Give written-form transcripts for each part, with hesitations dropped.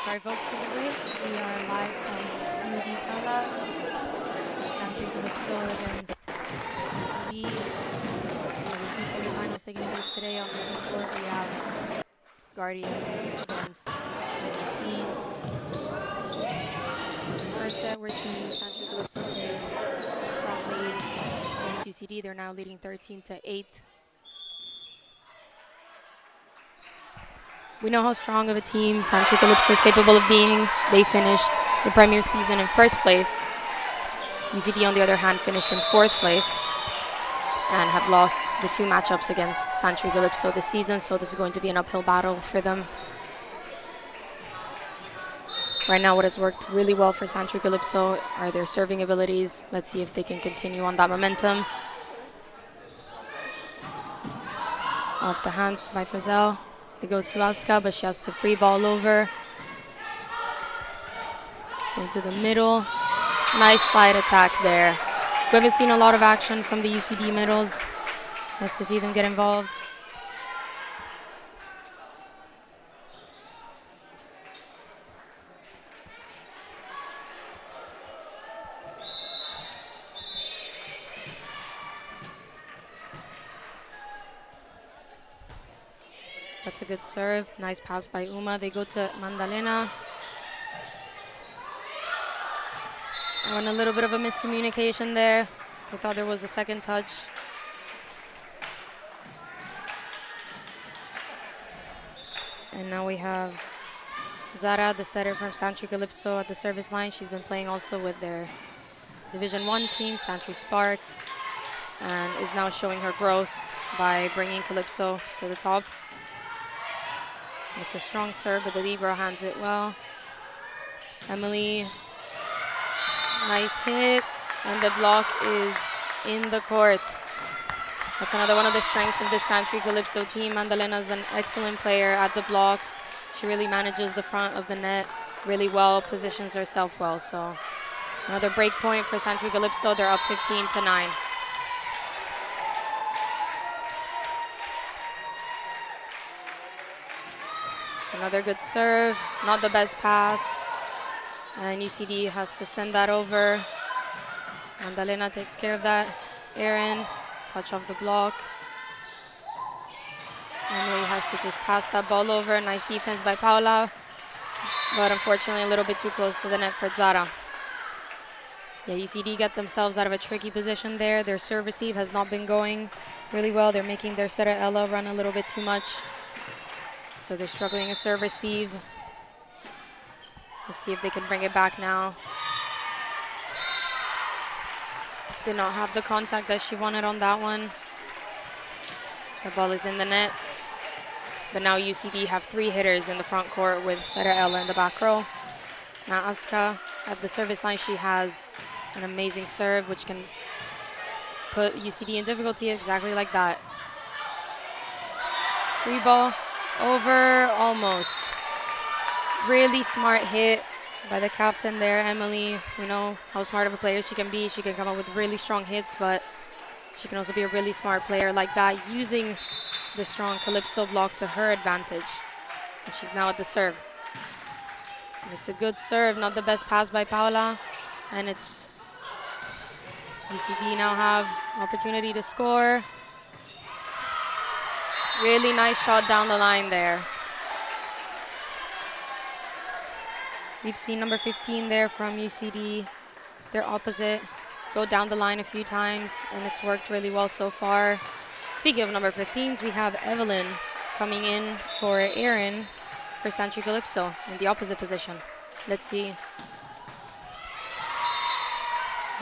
Sorry folks for the wait. We are live from UCD Lab. This is Santry Calypso against UCD. The two semifinals taking place today on the court. We have Guardians against DBC. So this first set we're seeing Santry Calypso take a strong lead against UCD. They're now leading 13-8. We know how strong of a team Santry Calypso is capable of being. They finished the Premier season in first place. UCD, on the other hand, finished in fourth place and have lost the two matchups against Santry Calypso this season, so this is going to be an uphill battle for them. Right now, what has worked really well for Santry Calypso are their serving abilities. Let's see if they can continue on that momentum. Off the hands by Frizzell. They go to Aska, but she has to free ball over. Going to the middle. Nice slide attack there. We haven't seen a lot of action from the UCD middles. Nice to see them get involved. That's a good serve. Nice pass by Uma. They go to Mandalena. And a little bit of a miscommunication there. I thought there was a second touch. And now we have Zara, the setter from Santry Calypso, at the service line. She's been playing also with their Division 1 team, Santry Sparks, and is now showing her growth by bringing Calypso to the top. It's a strong serve, but the libero hands it well. Emily, nice hit, and the block is in the court. That's another one of the strengths of this Santry Calypso team. Mandalena is an excellent player at the block. She really manages the front of the net really well, positions herself well. So another break point for Santry Calypso. They're up 15-9. Another good serve, not the best pass. And UCD has to send that over. Mandalena takes care of that. Erin, touch off the block. Emily has to just pass that ball over. Nice defense by Paula. But unfortunately a little bit too close to the net for Zara. Yeah, UCD get themselves out of a tricky position there. Their serve receive has not been going really well. They're making their setter Ella run a little bit too much. So they're struggling to serve receive. Let's see if they can bring it back now. Did not have the contact that she wanted on that one. The ball is in the net. But now UCD have three hitters in the front court with setter Ella in the back row. Now Aska at the service line, she has an amazing serve which can put UCD in difficulty exactly like that. Free ball. Over, almost. Really smart hit by the captain there, Emily. We know how smart of a player she can be. She can come up with really strong hits, but she can also be a really smart player like that, using the strong Calypso block to her advantage. And she's now at the serve. And it's a good serve, not the best pass by Paula. And it's UCD now have opportunity to score. Really nice shot down the line there. We've seen number 15 there from UCD, their opposite, go down the line a few times, and it's worked really well so far. Speaking of number 15s, we have Evelyn coming in for Erin for Santry Calypso in the opposite position. Let's see.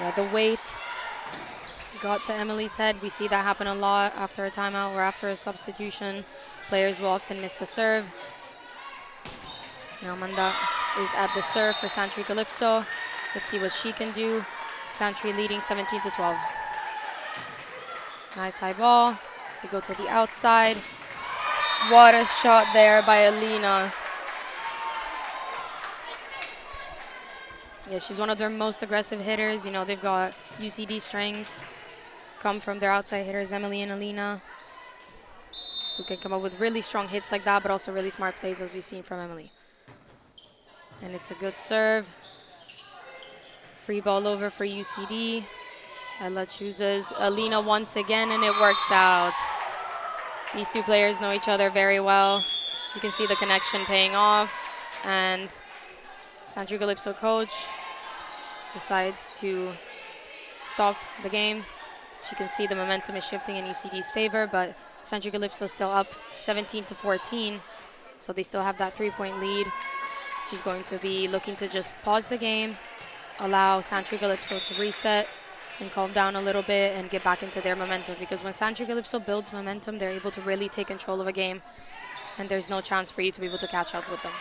Yeah, the weight got to Emily's head. We see that happen a lot after a timeout or after a substitution. Players will often miss the serve. Now Amanda is at the serve for Santry Calypso. Let's see what she can do. Santry leading 17-12. Nice high ball. They go to the outside. What a shot there by Alina. Yeah, she's one of their most aggressive hitters. You know, they've got UCD strengths come from their outside hitters, Emily and Alina, who can come up with really strong hits like that, but also really smart plays as we've seen from Emily. And it's a good serve. Free ball over for UCD. Ella chooses Alina once again, and it works out. These two players know each other very well. You can see the connection paying off. And Santry Calypso coach decides to stop the game. She can see the momentum is shifting in UCD's favor, but Santry Calypso still up 17-14. So they still have that 3-point lead. She's going to be looking to just pause the game, allow Santry Calypso to reset and calm down a little bit and get back into their momentum, because when Santry Calypso builds momentum, they're able to really take control of a game, and there's no chance for you to be able to catch up with them.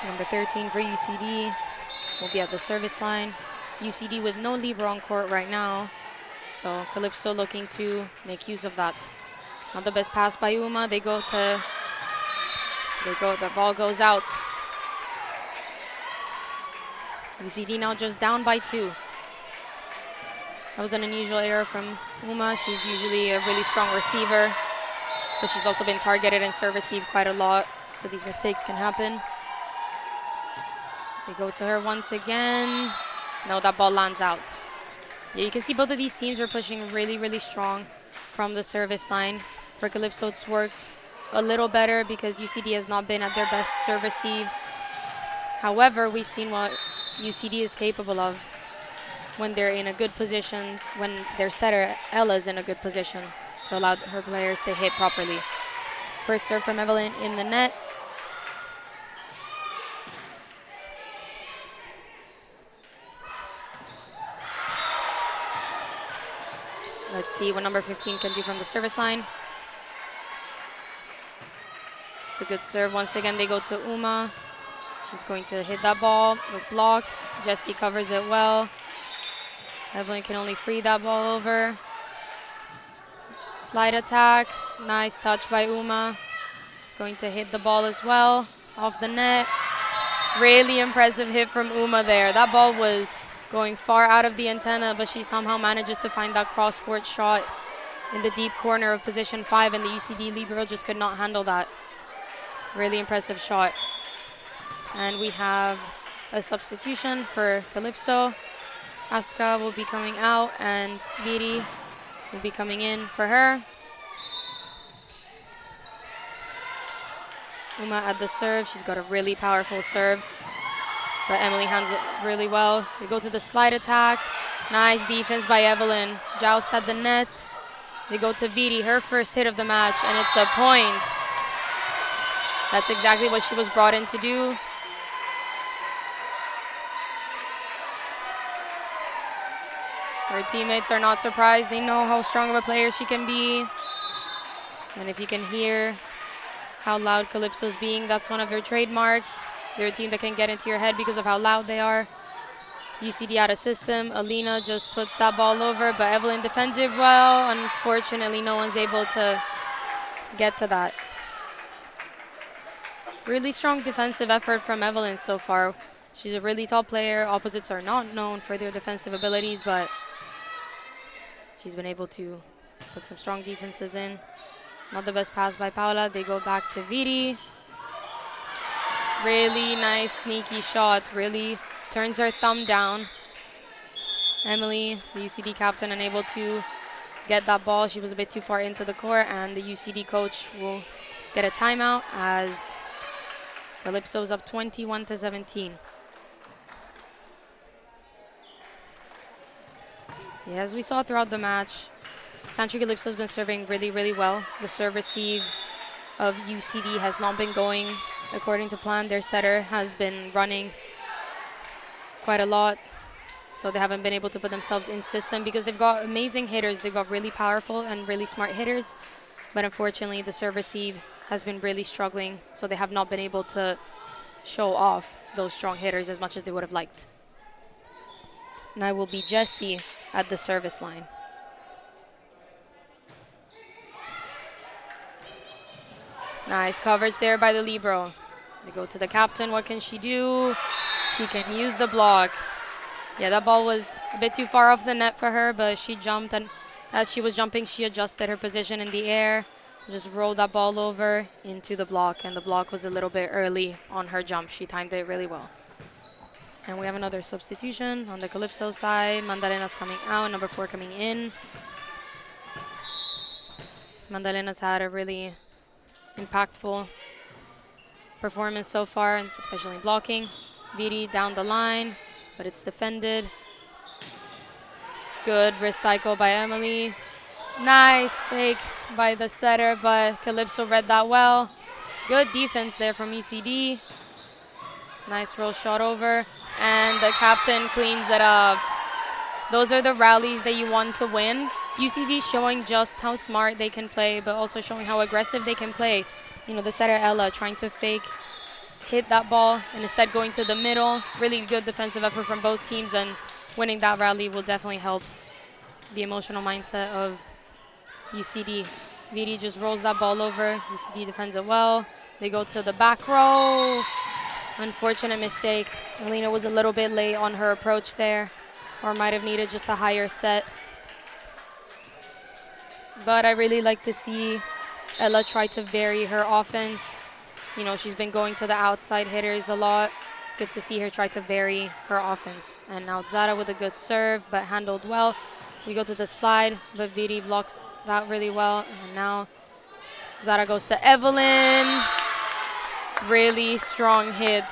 Number 13 for UCD will be at the service line. UCD with no libero on court right now, so Calypso looking to make use of that. Not the best pass by Uma. The ball goes out. UCD now just down by 2. That was an unusual error from Uma. She's usually a really strong receiver, but she's also been targeted and serve receive quite a lot, so these mistakes can happen. They go to her once again. No, that ball lands out. Yeah, you can see both of these teams are pushing really, really strong from the service line. For Calypso, it's worked a little better because UCD has not been at their best serve receive. However, we've seen what UCD is capable of when they're in a good position, when their setter, Ella, is in a good position to allow her players to hit properly. First serve from Evelyn in the net. Let's see what number 15 can do from the service line. It's a good serve. Once again, they go to Uma. She's going to hit that ball, but blocked. Jessie covers it well. Evelyn can only free that ball over. Slide attack. Nice touch by Uma. She's going to hit the ball as well off the net. Really impressive hit from Uma there. That ball was going far out of the antenna, but she somehow manages to find that cross-court shot in the deep corner of position 5, and the UCD libero just could not handle that. Really impressive shot. And we have a substitution for Calypso. Asuka will be coming out, and Viri will be coming in for her. Uma at the serve. She's got a really powerful serve, but Emily handles it really well. They go to the slide attack. Nice defense by Evelyn. Joust at the net. They go to Viri, her first hit of the match, and it's a point. That's exactly what she was brought in to do. Her teammates are not surprised. They know how strong of a player she can be. And if you can hear how loud Calypso's being, that's one of their trademarks. They're a team that can get into your head because of how loud they are. UCD out of system. Alina just puts that ball over, but Evelyn defends it well. Unfortunately, no one's able to get to that. Really strong defensive effort from Evelyn so far. She's a really tall player. Opposites are not known for their defensive abilities, but she's been able to put some strong defenses in. Not the best pass by Paula. They go back to Viri. Really nice sneaky shot. Really turns her thumb down. Emily, the UCD captain, unable to get that ball. She was a bit too far into the court, and the UCD coach will get a timeout as Calypso's up 21-17. Yeah, as we saw throughout the match, Santry Calypso has been serving really, really well. The serve receive of UCD has not been going according to plan. Their setter has been running quite a lot, so they haven't been able to put themselves in system because they've got amazing hitters. They've got really powerful and really smart hitters, but unfortunately the serve receive has been really struggling, so they have not been able to show off those strong hitters as much as they would have liked. Now will be Jessie at the service line. Nice coverage there by the libero. They go to the captain. What can she do? She can use the block. Yeah, that ball was a bit too far off the net for her, but she jumped, and as she was jumping, she adjusted her position in the air, just rolled that ball over into the block, and the block was a little bit early on her jump. She timed it really well. And we have another substitution on the Calypso side. Mandalena's coming out, number 4 coming in. Mandalena's had a really impactful performance so far, especially blocking. Viri down the line, but it's defended. Good recycle by Emily. Nice fake by the setter, but Calypso read that well. Good defense there from UCD. Nice roll shot over, and the captain cleans it up. Those are the rallies that you want to win. UCD showing just how smart they can play, but also showing how aggressive they can play. You know, the setter Ella trying to fake hit that ball and instead going to the middle. Really good defensive effort from both teams, and winning that rally will definitely help the emotional mindset of UCD. Viri just rolls that ball over. UCD defends it well. They go to the back row. Unfortunate mistake. Alina was a little bit late on her approach there, or might have needed just a higher set. But I really like to see Ella try to vary her offense. You know, she's been going to the outside hitters a lot. It's good to see her try to vary her offense. And now Zara with a good serve, but handled well. We go to the slide, but Viri blocks that really well. And now Zara goes to Evelyn. Really strong hit.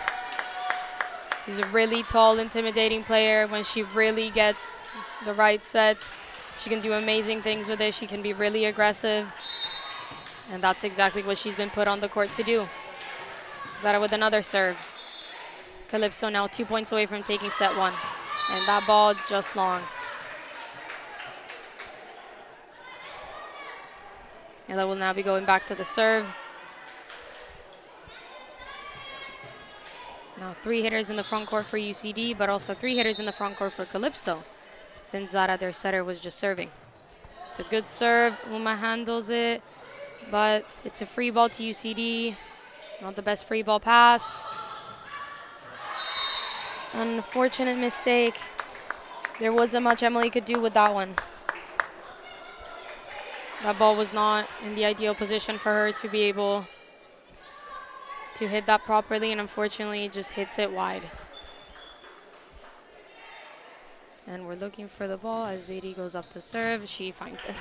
She's a really tall, intimidating player. When she really gets the right set, she can do amazing things with it. She can be really aggressive. And that's exactly what she's been put on the court to do. Zara with another serve. Calypso now 2 points away from taking set 1. And that ball just long. Ella will now be going back to the serve. Now 3 hitters in the front court for UCD, but also 3 hitters in the front court for Calypso, since Zara, their setter, was just serving. It's a good serve. Uma handles it, but it's a free ball to UCD. Not the best free ball pass. Unfortunate mistake. There wasn't much Emily could do with that one. That ball was not in the ideal position for her to be able to hit that properly, and unfortunately just hits it wide. And we're looking for the ball as Viri goes up to serve. She finds it.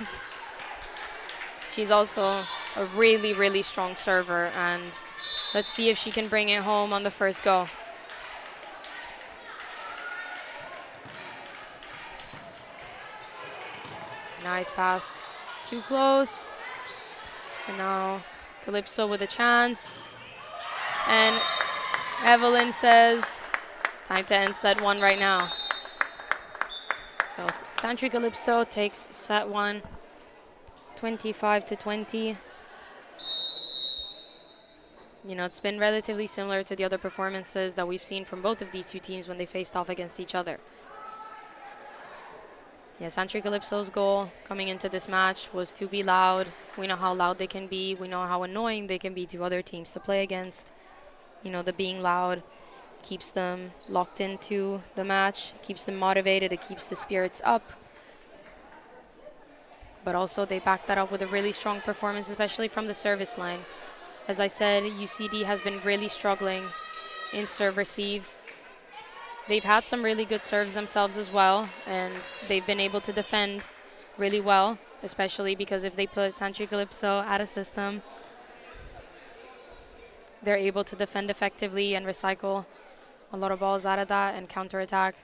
She's also a really, really strong server, and let's see if she can bring it home on the first go. Nice pass. Too close. And now Calypso with a chance. And Evelyn says, time to end set 1 right now. So Santry Calypso takes set 1, 25-20. You know, it's been relatively similar to the other performances that we've seen from both of these two teams when they faced off against each other. Yeah, Santry Calypso's goal coming into this match was to be loud. We know how loud they can be. We know how annoying they can be to other teams to play against. You know, the being loud keeps them locked into the match, keeps them motivated, it keeps the spirits up. But also they back that up with a really strong performance, especially from the service line. As I said, UCD has been really struggling in serve-receive. They've had some really good serves themselves as well, and they've been able to defend really well, especially because if they put Santry Calypso out of system, they're able to defend effectively and recycle a lot of balls out of that and counterattack.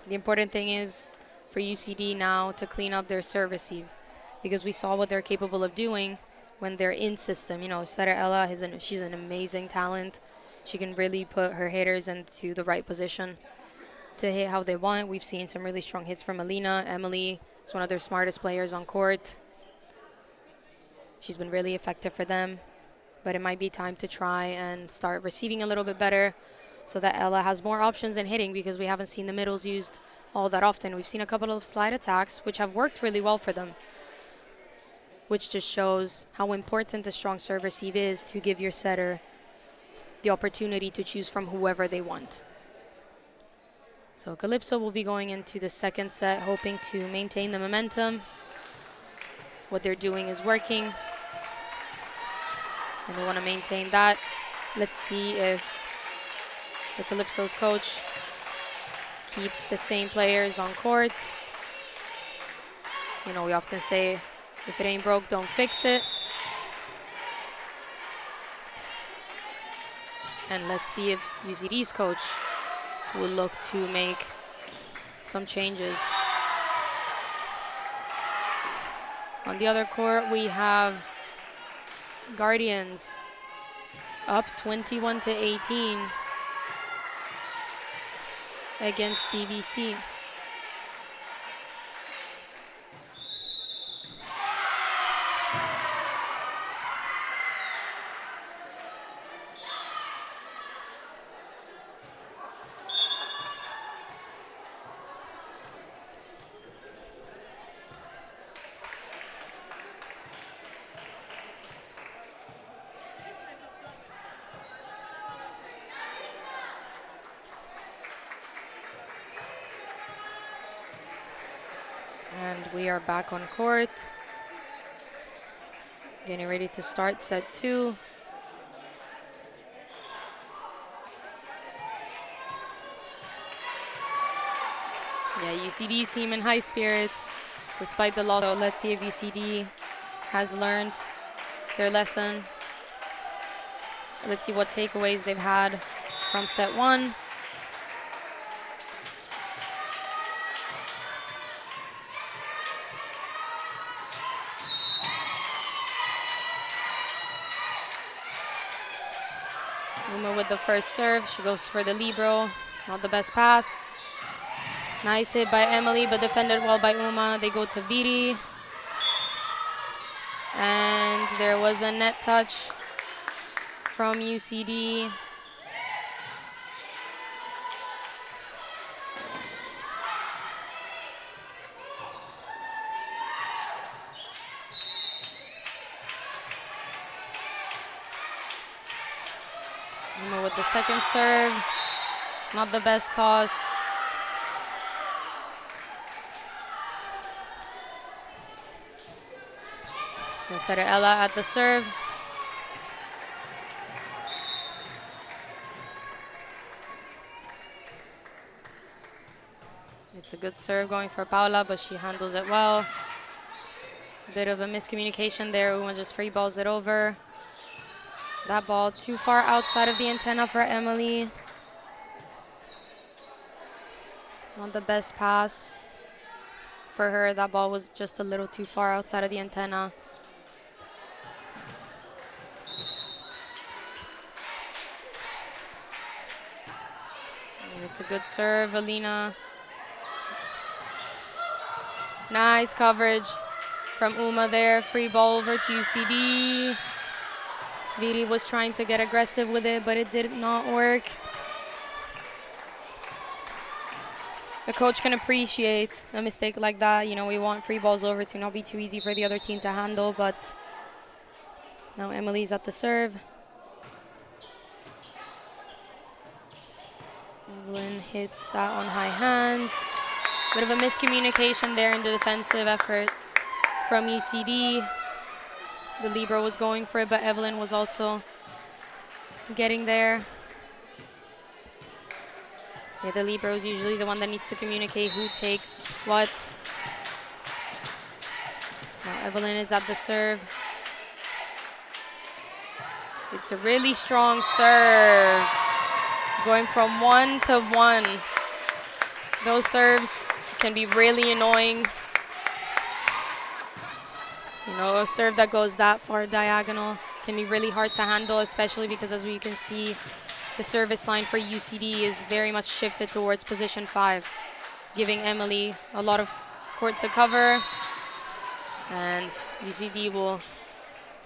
The important thing is for UCD now to clean up their serve receive, because we saw what they're capable of doing when they're in system. You know, setter Ella, she's an amazing talent. She can really put her hitters into the right position to hit how they want. We've seen some really strong hits from Alina. Emily is one of their smartest players on court. She's been really effective for them. But it might be time to try and start receiving a little bit better so that Ella has more options in hitting, because we haven't seen the middles used all that often. We've seen a couple of slide attacks, which have worked really well for them. which just shows how important a strong serve receive is to give your setter the opportunity to choose from whoever they want. So Calypso will be going into the second set hoping to maintain the momentum. What they're doing is working, and they want to maintain that. Let's see if the Calypso's coach keeps the same players on court. You know, we often say, if it ain't broke, don't fix it. And let's see if UCD's coach will look to make some changes. On the other court, we have Guardians up 21-18 against DVC. And we are back on court. Getting ready to start set 2. Yeah, UCD seem in high spirits despite the loss. So let's see if UCD has learned their lesson. Let's see what takeaways they've had from set 1. Uma with the first serve. She goes for the libero. Not the best pass. Nice hit by Emily, but defended well by Uma. They go to Viri. And there was a net touch from UCD. Uma with the second serve. Not the best toss. So setter Ella at the serve. It's a good serve going for Paula, but she handles it well. Bit of a miscommunication there. Uma just free balls it over. That ball too far outside of the antenna for Emily. Not the best pass for her. That ball was just a little too far outside of the antenna. And it's a good serve, Alina. Nice coverage from Uma there. Free ball over to UCD. Viri was trying to get aggressive with it, but it did not work. The coach can appreciate a mistake like that. You know, we want free balls over to not be too easy for the other team to handle, but now Emily's at the serve. Evelyn hits that on high hands. Bit of a miscommunication there in the defensive effort from UCD. The libero was going for it, but Evelyn was also getting there. Yeah, the libero is usually the one that needs to communicate who takes what. Now Evelyn is at the serve. It's a really strong serve. Going from 1 to 1. Those serves can be really annoying. You know, a serve that goes that far diagonal can be really hard to handle, especially because, as you can see, the service line for UCD is very much shifted towards position 5, giving Emily a lot of court to cover. And UCD will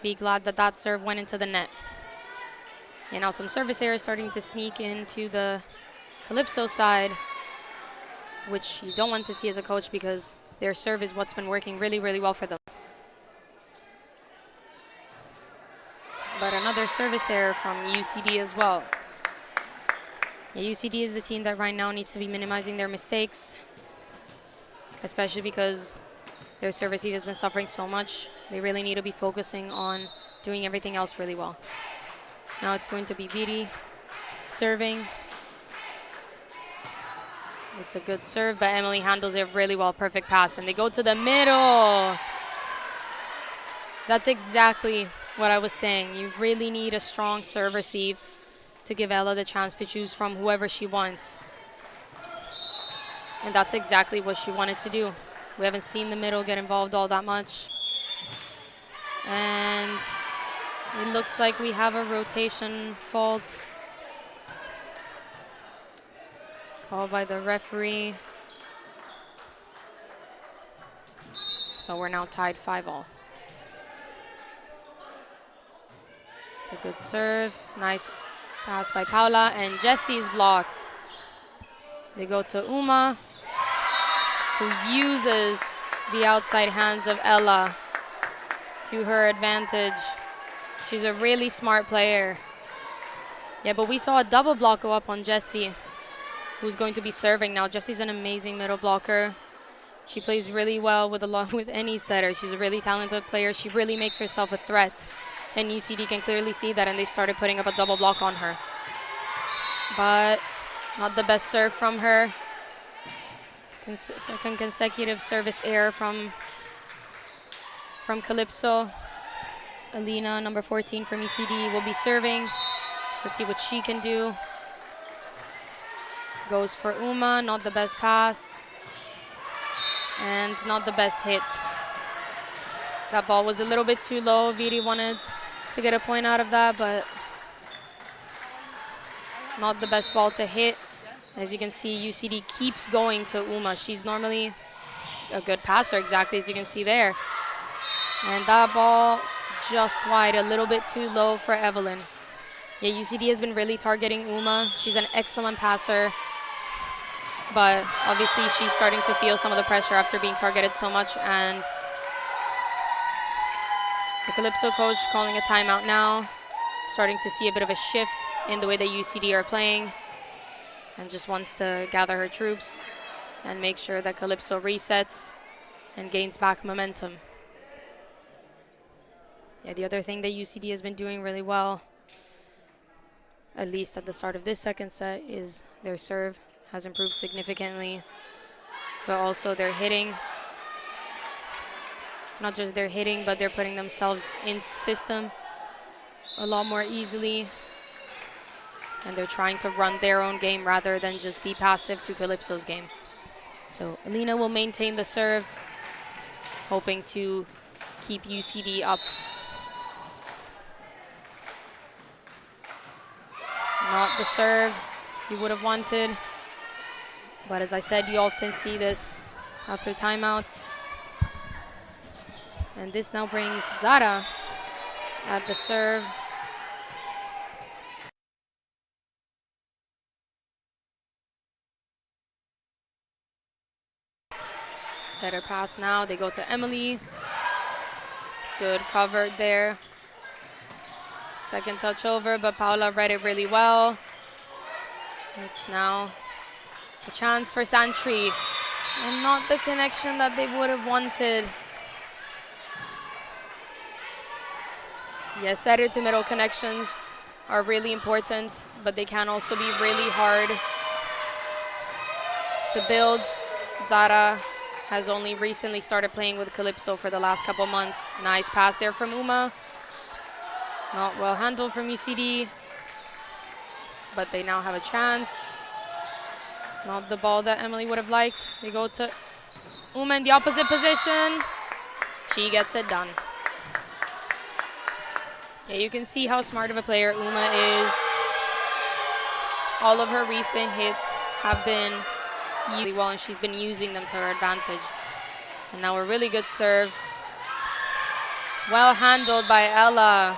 be glad that that serve went into the net. And now some service errors starting to sneak into the Calypso side, which you don't want to see as a coach because their serve is what's been working really, really well for them. But another service error from UCD as well. Yeah, UCD is the team that right now needs to be minimizing their mistakes, especially because their service receive has been suffering so much. They really need to be focusing on doing everything else really well. Now it's going to be Viri serving. It's a good serve, but Emily handles it really well. Perfect pass, and they go to the middle. That's exactly what I was saying. You really need a strong serve receive to give Ella the chance to choose from whoever she wants. And that's exactly what she wanted to do. We haven't seen the middle get involved all that much. And it looks like we have a rotation fault called by the referee. So we're now tied 5-all. It's a good serve. Nice pass by Paula, and Jesse's blocked. They go to Uma, who uses the outside hands of Ella to her advantage. She's a really smart player. Yeah, but we saw a double block go up on Jessie, who's going to be serving now. Jessie's an amazing middle blocker. She plays really well with any setter. She's a really talented player. She really makes herself a threat. And UCD can clearly see that, and they've started putting up a double block on her. But not the best serve from her. Second consecutive service error from Calypso. Alina, number 14 from UCD, will be serving. Let's see what she can do. Goes for Uma, not the best pass. And not the best hit. That ball was a little bit too low. Viri wanted to get a point out of that, but not the best ball to hit. As you can see, UCD keeps going to Uma. She's normally a good passer, exactly as you can see there. And that ball just wide, a little bit too low for Evelyn. Yeah, UCD has been really targeting Uma. She's an excellent passer, but obviously she's starting to feel some of the pressure after being targeted so much. And the Calypso coach calling a timeout now, starting to see a bit of a shift in the way that UCD are playing, and just wants to gather her troops and make sure that Calypso resets and gains back momentum. Yeah, the other thing that UCD has been doing really well, at least at the start of this second set, is their serve has improved significantly, but also their hitting. Not just their hitting, but they're putting themselves in system a lot more easily. And they're trying to run their own game rather than just be passive to Calypso's game. So Alina will maintain the serve, hoping to keep UCD up. Not the serve you would have wanted. But as I said, you often see this after timeouts. And this now brings Zara at the serve. Better pass now. They go to Emily. Good covered there. Second touch over, but Paula read it really well. It's now a chance for Santry, and not the connection that they would have wanted. Yes, setter to middle connections are really important, but they can also be really hard to build. Zara has only recently started playing with Calypso for the last couple months. Nice pass there from Uma. Not well handled from UCD, but they now have a chance. Not the ball that Emily would have liked. They go to Uma in the opposite position. She gets it done. Yeah, you can see how smart of a player Uma is. All of her recent hits have been really well, and she's been using them to her advantage. And now a really good serve. Well handled by Ella.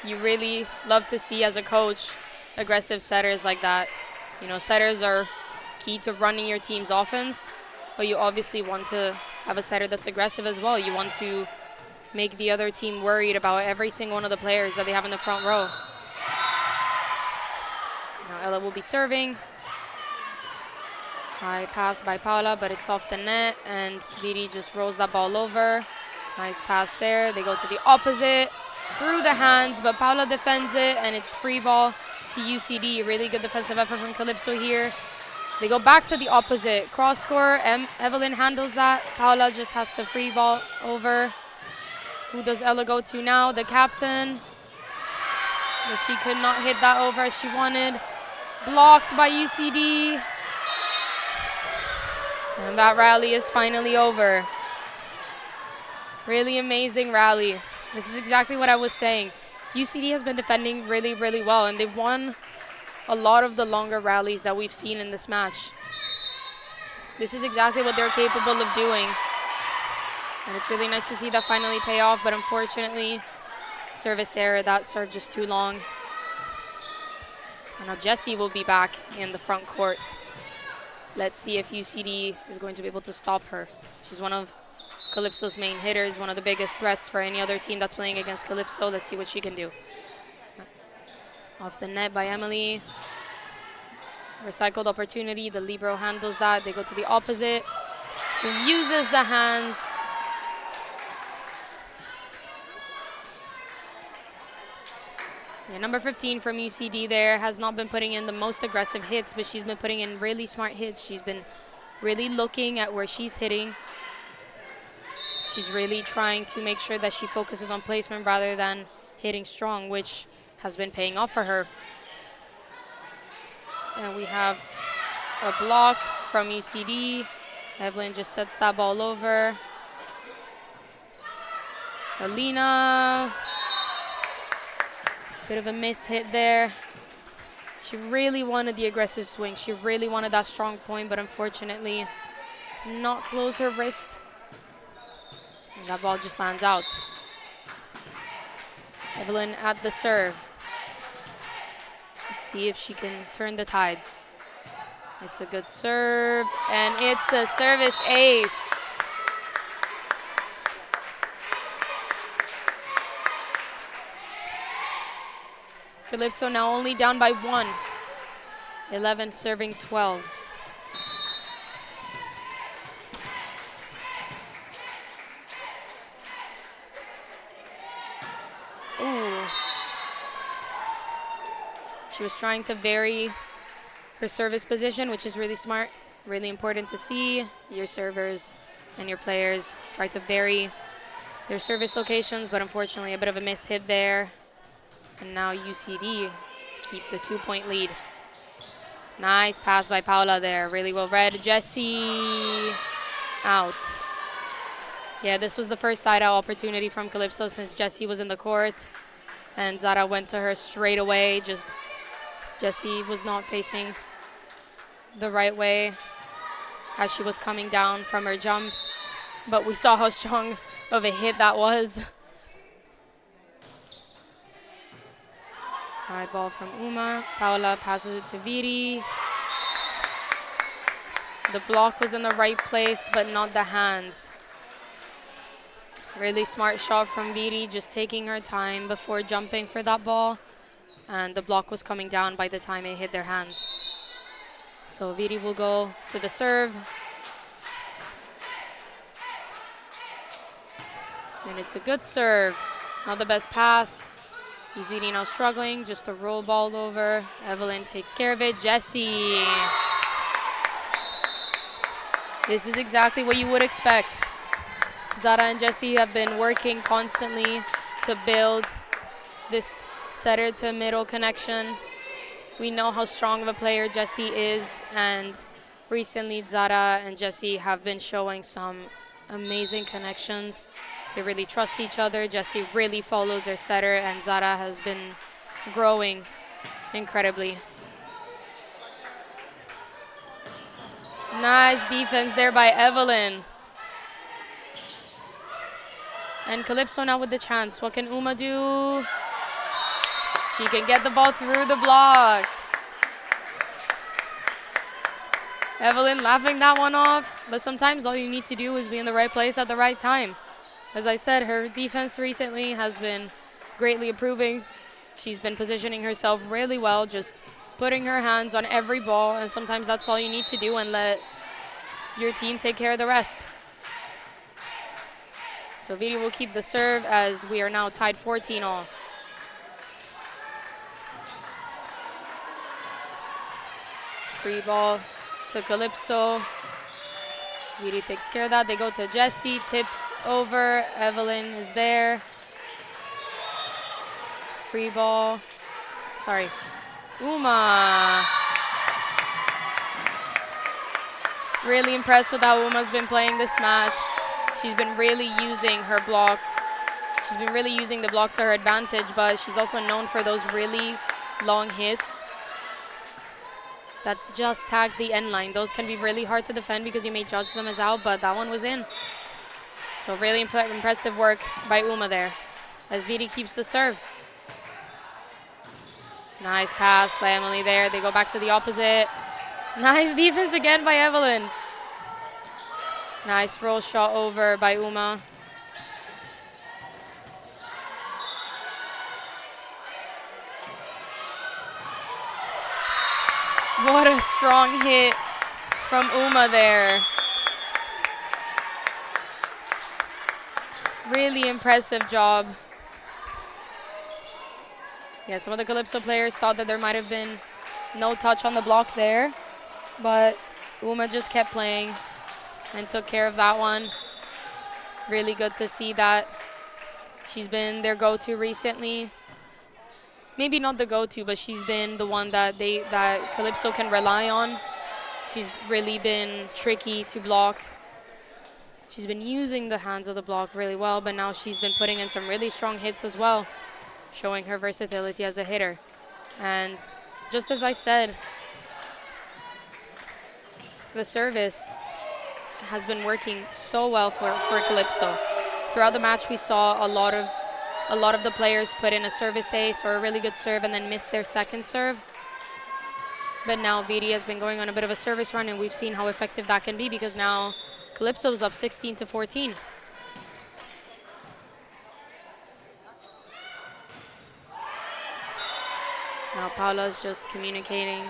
You really love to see, as a coach, aggressive setters like that. You know, setters are key to running your team's offense, but you obviously want to have a setter that's aggressive as well. You want to make the other team worried about every single one of the players that they have in the front row. Now Ella will be serving. High pass by Paula, but it's off the net, and Viri just rolls that ball over. Nice pass there. They go to the opposite, through the hands, but Paula defends it, and it's free ball to UCD. Really good defensive effort from Calypso here. They go back to the opposite. Cross score, Evelyn handles that. Paula just has to free ball over. Who does Ella go to now? The captain. But she could not hit that over as she wanted. Blocked by UCD. And that rally is finally over. Really amazing rally. This is exactly what I was saying. UCD has been defending really, really well, and they've won a lot of the longer rallies that we've seen in this match. This is exactly what they're capable of doing. And it's really nice to see that finally pay off, but unfortunately, service error, that served just too long. And now Jessie will be back in the front court. Let's see if UCD is going to be able to stop her. She's one of Calypso's main hitters, one of the biggest threats for any other team that's playing against Calypso. Let's see what she can do. Off the net by Emily. Recycled opportunity. The libero handles that. They go to the opposite, who uses the hands. Yeah, number 15 from UCD there has not been putting in the most aggressive hits, but she's been putting in really smart hits. She's been really looking at where she's hitting. She's really trying to make sure that she focuses on placement rather than hitting strong, which has been paying off for her. And we have a block from UCD. Evelyn just sets that ball over. Alina. Bit of a miss hit there. She really wanted the aggressive swing. She really wanted that strong point, but unfortunately did not close her wrist. And that ball just lands out. Evelyn at the serve. Let's see if she can turn the tides. It's a good serve, and it's a service ace. Calypso now only down by 1. 11 serving 12. Ooh. She was trying to vary her service position, which is really smart, really important to see. Your servers and your players try to vary their service locations, but unfortunately a bit of a miss hit there. And now UCD keep the 2-point lead. Nice pass by Paula there, really well read. Jessie out. Yeah, this was the first side-out opportunity from Calypso since Jessie was in the court. And Zara went to her straight away. Just Jessie was not facing the right way as she was coming down from her jump. But we saw how strong of a hit that was. High ball from Uma. Paula passes it to Viri. The block was in the right place, but not the hands. Really smart shot from Viri, just taking her time before jumping for that ball. And the block was coming down by the time it hit their hands. So Viri will go to the serve. And it's a good serve. Not the best pass. UCD now struggling, just a roll ball over. Evelyn takes care of it. Jessie. This is exactly what you would expect. Zara and Jessie have been working constantly to build this setter to middle connection. We know how strong of a player Jessie is, and recently Zara and Jessie have been showing some amazing connections. They really trust each other. Jessie really follows her setter, and Zara has been growing incredibly. Nice defense there by Evelyn. And Calypso now with the chance. What can Uma do? She can get the ball through the block. Evelyn laughing that one off. But sometimes all you need to do is be in the right place at the right time. As I said, her defense recently has been greatly improving. She's been positioning herself really well, just putting her hands on every ball, and sometimes that's all you need to do and let your team take care of the rest. So Vidi will keep the serve as we are now tied 14 all. Free ball to Calypso. Vidi takes care of that. They go to Jessie, tips over. Evelyn is there. Free ball. Sorry. Uma. Really impressed with how Uma's been playing this match. She's been really using her block. She's been really using the block to her advantage, but she's also known for those really long hits that just tag the end line. Those can be really hard to defend because you may judge them as out, but that one was in. So really impressive work by Uma there as Vidi keeps the serve. Nice pass by Emily there. They go back to the opposite. Nice defense again by Evelyn. Nice roll shot over by Uma. What a strong hit from Uma there. Really impressive job. Yeah, some of the Calypso players thought that there might have been no touch on the block there, but Uma just kept playing and took care of that one. Really good to see that. She's been their go-to recently. Maybe not the go-to, but she's been the one that Calypso can rely on. She's really been tricky to block. She's been using the hands of the block really well, but now she's been putting in some really strong hits as well, showing her versatility as a hitter. And just as I said, the service has been working so well for Calypso. Throughout the match, we saw a lot of the players put in a service ace or a really good serve and then miss their second serve. But now Vidi has been going on a bit of a service run, and we've seen how effective that can be because now Calypso's up 16-14. Now Paula's just communicating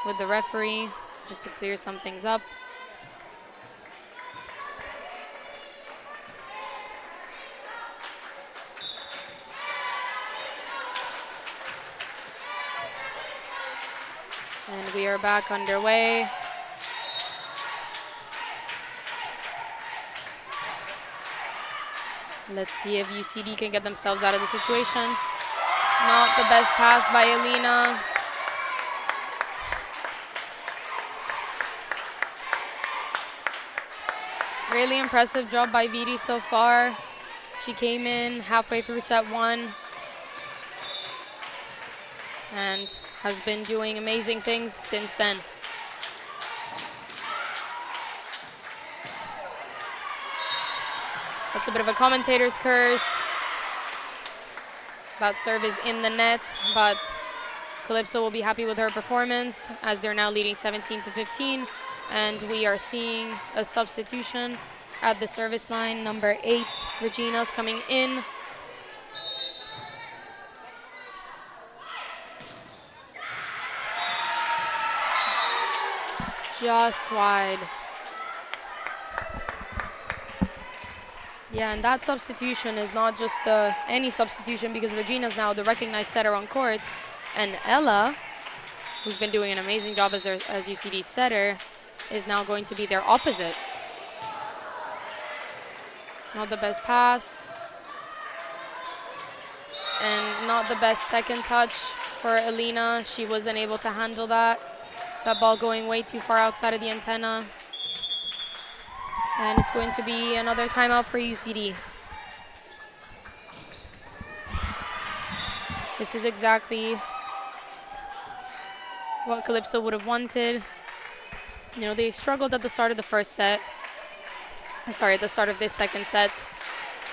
with the referee just to clear some things up. And we are back underway. Let's see if UCD can get themselves out of the situation. Not the best pass by Alina. Really impressive job by Vidi so far. She came in halfway through set one and has been doing amazing things since then. That's a bit of a commentator's curse. That serve is in the net, but Calypso will be happy with her performance as they're now leading 17-15. And we are seeing a substitution at the service line. Number 8, Regina's coming in. Just wide. Yeah, and that substitution is not just any substitution because Regina's now the recognized setter on court. And Ella, who's been doing an amazing job as UCD setter, is now going to be their opposite. Not the best pass. And not the best second touch for Alina. She wasn't able to handle that. That ball going way too far outside of the antenna. And it's going to be another timeout for UCD. This is exactly what Calypso would have wanted. You know, they struggled at the start of the first set. Sorry, at the start of this second set.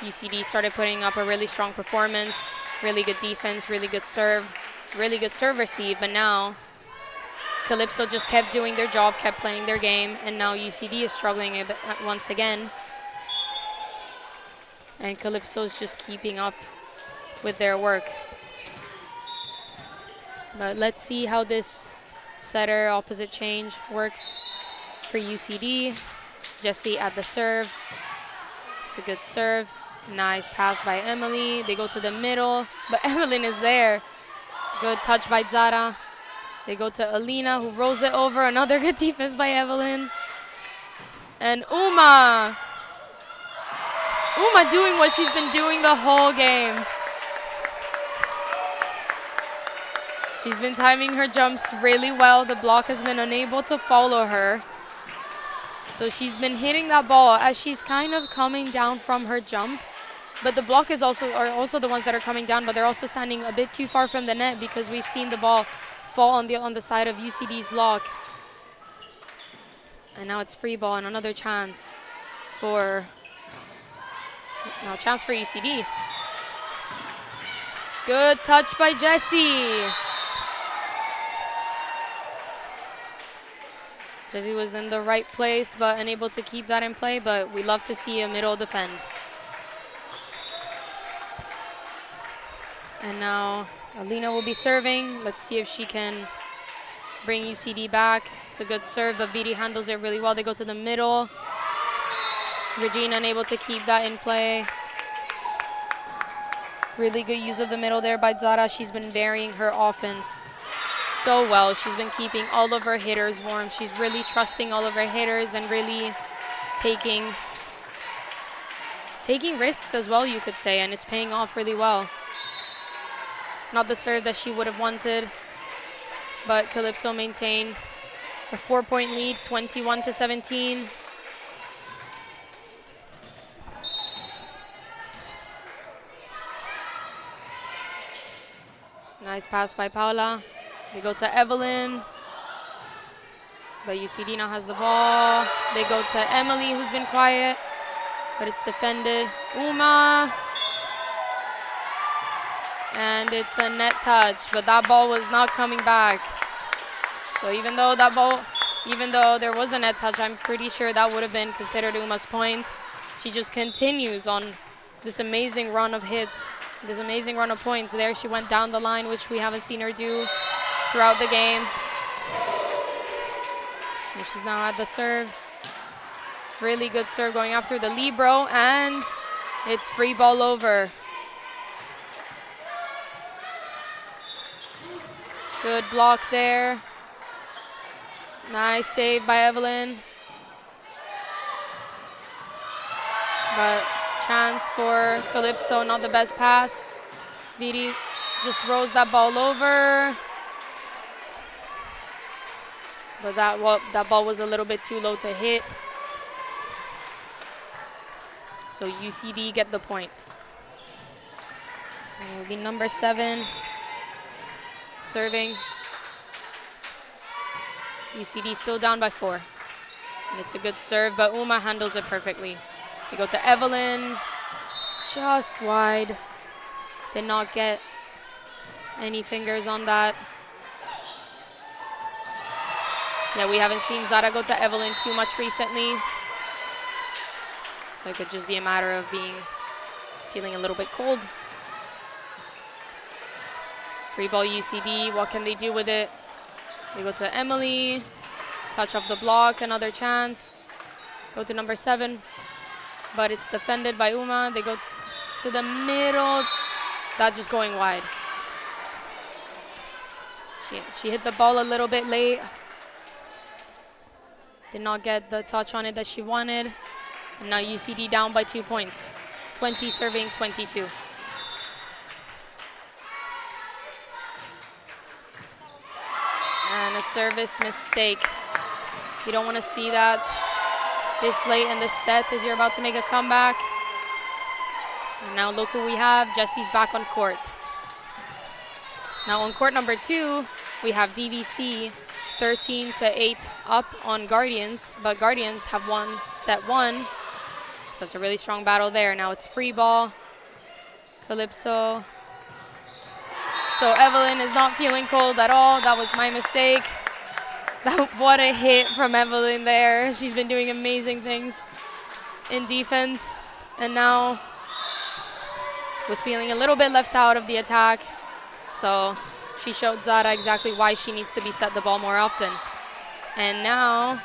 UCD started putting up a really strong performance, really good defense, really good serve receive, but now Calypso just kept doing their job, kept playing their game, and now UCD is struggling a bit once again. And Calypso's just keeping up with their work. But let's see how this setter opposite change works for UCD. Jessie at the serve. It's a good serve. Nice pass by Emily. They go to the middle, but Evelyn is there. Good touch by Zara. They go to Alina, who rolls it over. Another good defense by Evelyn. And Uma. Uma doing what she's been doing the whole game. She's been timing her jumps really well. The block has been unable to follow her. So she's been hitting that ball as she's kind of coming down from her jump. But the block are also the ones that are coming down, but they're also standing a bit too far from the net because we've seen the ball fall on the side of UCD's block. And now it's free ball and another chance for UCD. Good touch by Jessie. Jessie was in the right place but unable to keep that in play, but we love to see a middle defend. And now Alina will be serving. Let's see if she can bring UCD back. It's a good serve, but Vidi handles it really well. They go to the middle. Regina unable to keep that in play. Really good use of the middle there by Zara. She's been varying her offense so well. She's been keeping all of her hitters warm. She's really trusting all of her hitters and really taking risks as well, you could say, and it's paying off really well. Not the serve that she would have wanted, but Calypso maintained a 4-point lead, 21-17. Nice pass by Paula. They go to Evelyn, but UCD now has the ball. They go to Emily, who's been quiet, but it's defended. Uma. And it's a net touch, but that ball was not coming back. So even though there was a net touch, I'm pretty sure that would have been considered Uma's point. She just continues on this amazing run of hits, this amazing run of points. There she went down the line, which we haven't seen her do throughout the game. And she's now at the serve. Really good serve going after the libero, and it's free ball over. Good block there. Nice save by Evelyn. But chance for Calypso, not the best pass. Vidi just rolls that ball over. But that ball was a little bit too low to hit. So UCD get the point. And it will be number 7. Serving. UCD still down by 4. And it's a good serve, but Uma handles it perfectly. They go to Evelyn. Just wide. Did not get any fingers on that. Yeah, we haven't seen Zara go to Evelyn too much recently. So it could just be a matter of feeling a little bit cold. Free ball UCD, what can they do with it? They go to Emily, touch off the block, another chance. Go to number 7, but it's defended by Uma. They go to the middle, that just going wide. She hit the ball a little bit late. Did not get the touch on it that she wanted. And now UCD down by 2 points. 20 serving 22. And a service mistake. You don't want to see that this late in the set as you're about to make a comeback. And now look who we have. Jessie's back on court. Now on court number 2, we have DVC 13-8 up on Guardians, but Guardians have won set 1. So it's a really strong battle there. Now it's free ball. Calypso. So Evelyn is not feeling cold at all. That was my mistake. What a hit from Evelyn there. She's been doing amazing things in defense. And now was feeling a little bit left out of the attack. So she showed Zara exactly why she needs to be set the ball more often. And now,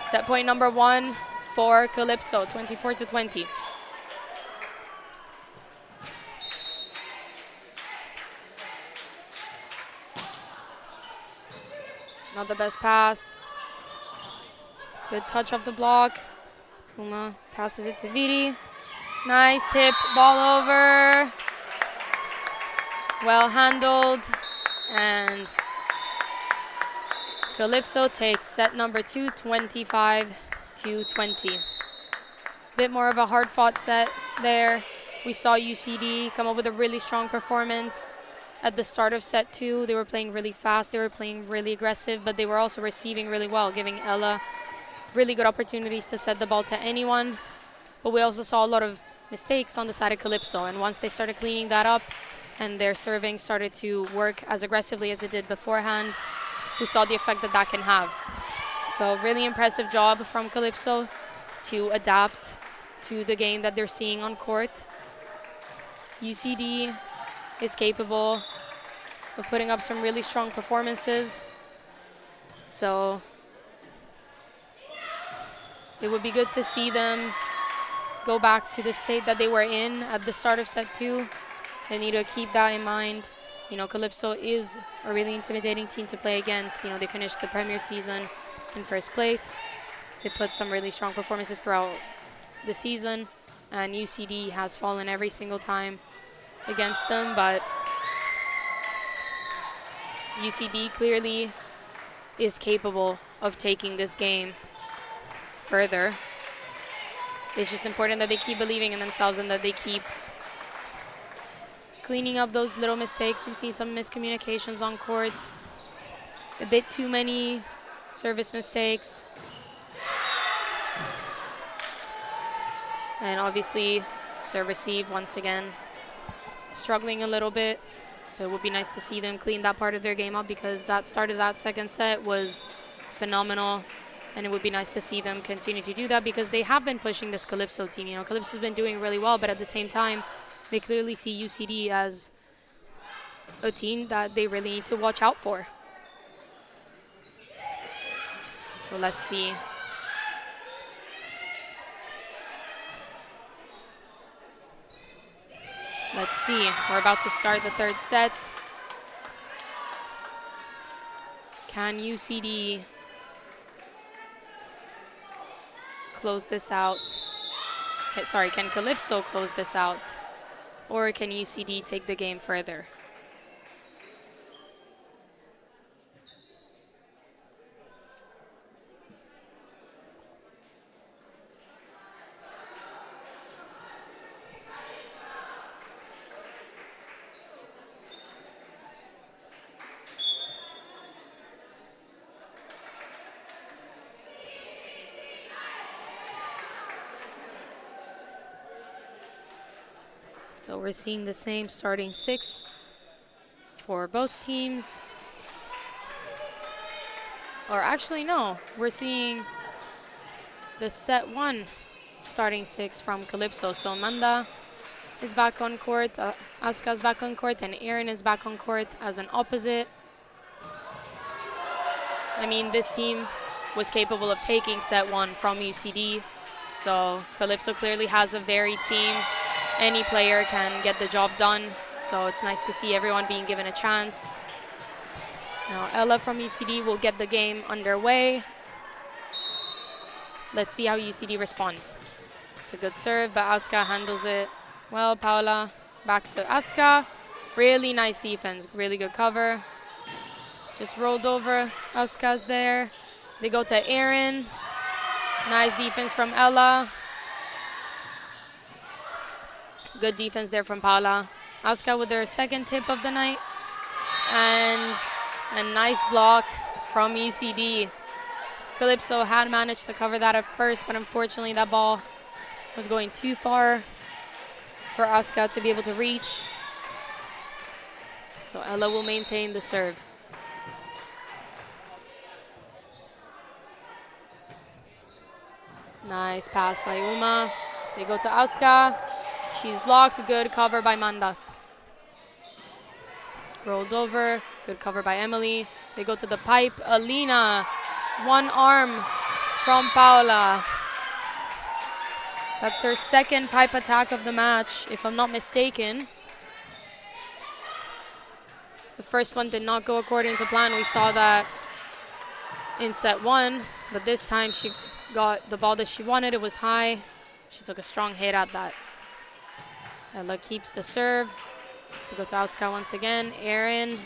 set point number 1 for Calypso, 24-20. Not the best pass. Good touch off the block. Uma passes it to Viri. Nice tip, ball over. Well handled. And Calypso takes set number 2, 25-20. Bit more of a hard-fought set there. We saw UCD come up with a really strong performance at the start of set 2. They were playing really fast, they were playing really aggressive, but they were also receiving really well, giving Ella really good opportunities to set the ball to anyone. But we also saw a lot of mistakes on the side of Calypso, and once they started cleaning that up and their serving started to work as aggressively as it did beforehand, we saw the effect that that can have. So really impressive job from Calypso to adapt to the game that they're seeing on court. UCD is capable of putting up some really strong performances. So it would be good to see them go back to the state that they were in at the start of set 2. They need to keep that in mind. You know, Calypso is a really intimidating team to play against. You know, they finished the Premier season in first place. They put some really strong performances throughout the season, and UCD has fallen every single time against them, but UCD clearly is capable of taking this game further. It's just important that they keep believing in themselves and that they keep cleaning up those little mistakes. We've seen some miscommunications on court, a bit too many service mistakes. And obviously, serve receive once again struggling a little bit. So it would be nice to see them clean that part of their game up, because that start of that second set was phenomenal. And it would be nice to see them continue to do that, because they have been pushing this Calypso team. You know, Calypso's been doing really well, but at the same time, they clearly see UCD as a team that they really need to watch out for. So let's see. Let's see. We're about to start the third set. Can UCD close this out? Sorry, can Calypso close this out? Or can UCD take the game further? So we're seeing the same starting 6 for both teams. Or actually, no, we're seeing the set 1 starting 6 from Calypso. So Manda is back on court, Asuka is back on court, and Erin is back on court as an opposite. I mean, this team was capable of taking set 1 from UCD. So Calypso clearly has a varied team. Any player can get the job done, so it's nice to see everyone being given a chance. Now Ella from UCD will get the game underway. Let's see how UCD respond. It's a good serve, but Asuka handles it well. Paula back to Asuka. Really nice defense, really good cover. Just rolled over, Asuka's there. They go to Erin. Nice defense from Ella. Good defense there from Paula. Asuka with their second tip of the night. And a nice block from UCD. Calypso had managed to cover that at first, but unfortunately that ball was going too far for Asuka to be able to reach. So Ella will maintain the serve. Nice pass by Uma. They go to Asuka. She's blocked. Good cover by Manda. Rolled over. Good cover by Emily. They go to the pipe. Alina. One arm from Paula. That's her second pipe attack of the match, if I'm not mistaken. The first one did not go according to plan. We saw that in set 1, but this time she got the ball that she wanted. It was high. She took a strong hit at that. Ella keeps the serve. They go to Auska once again. Erin.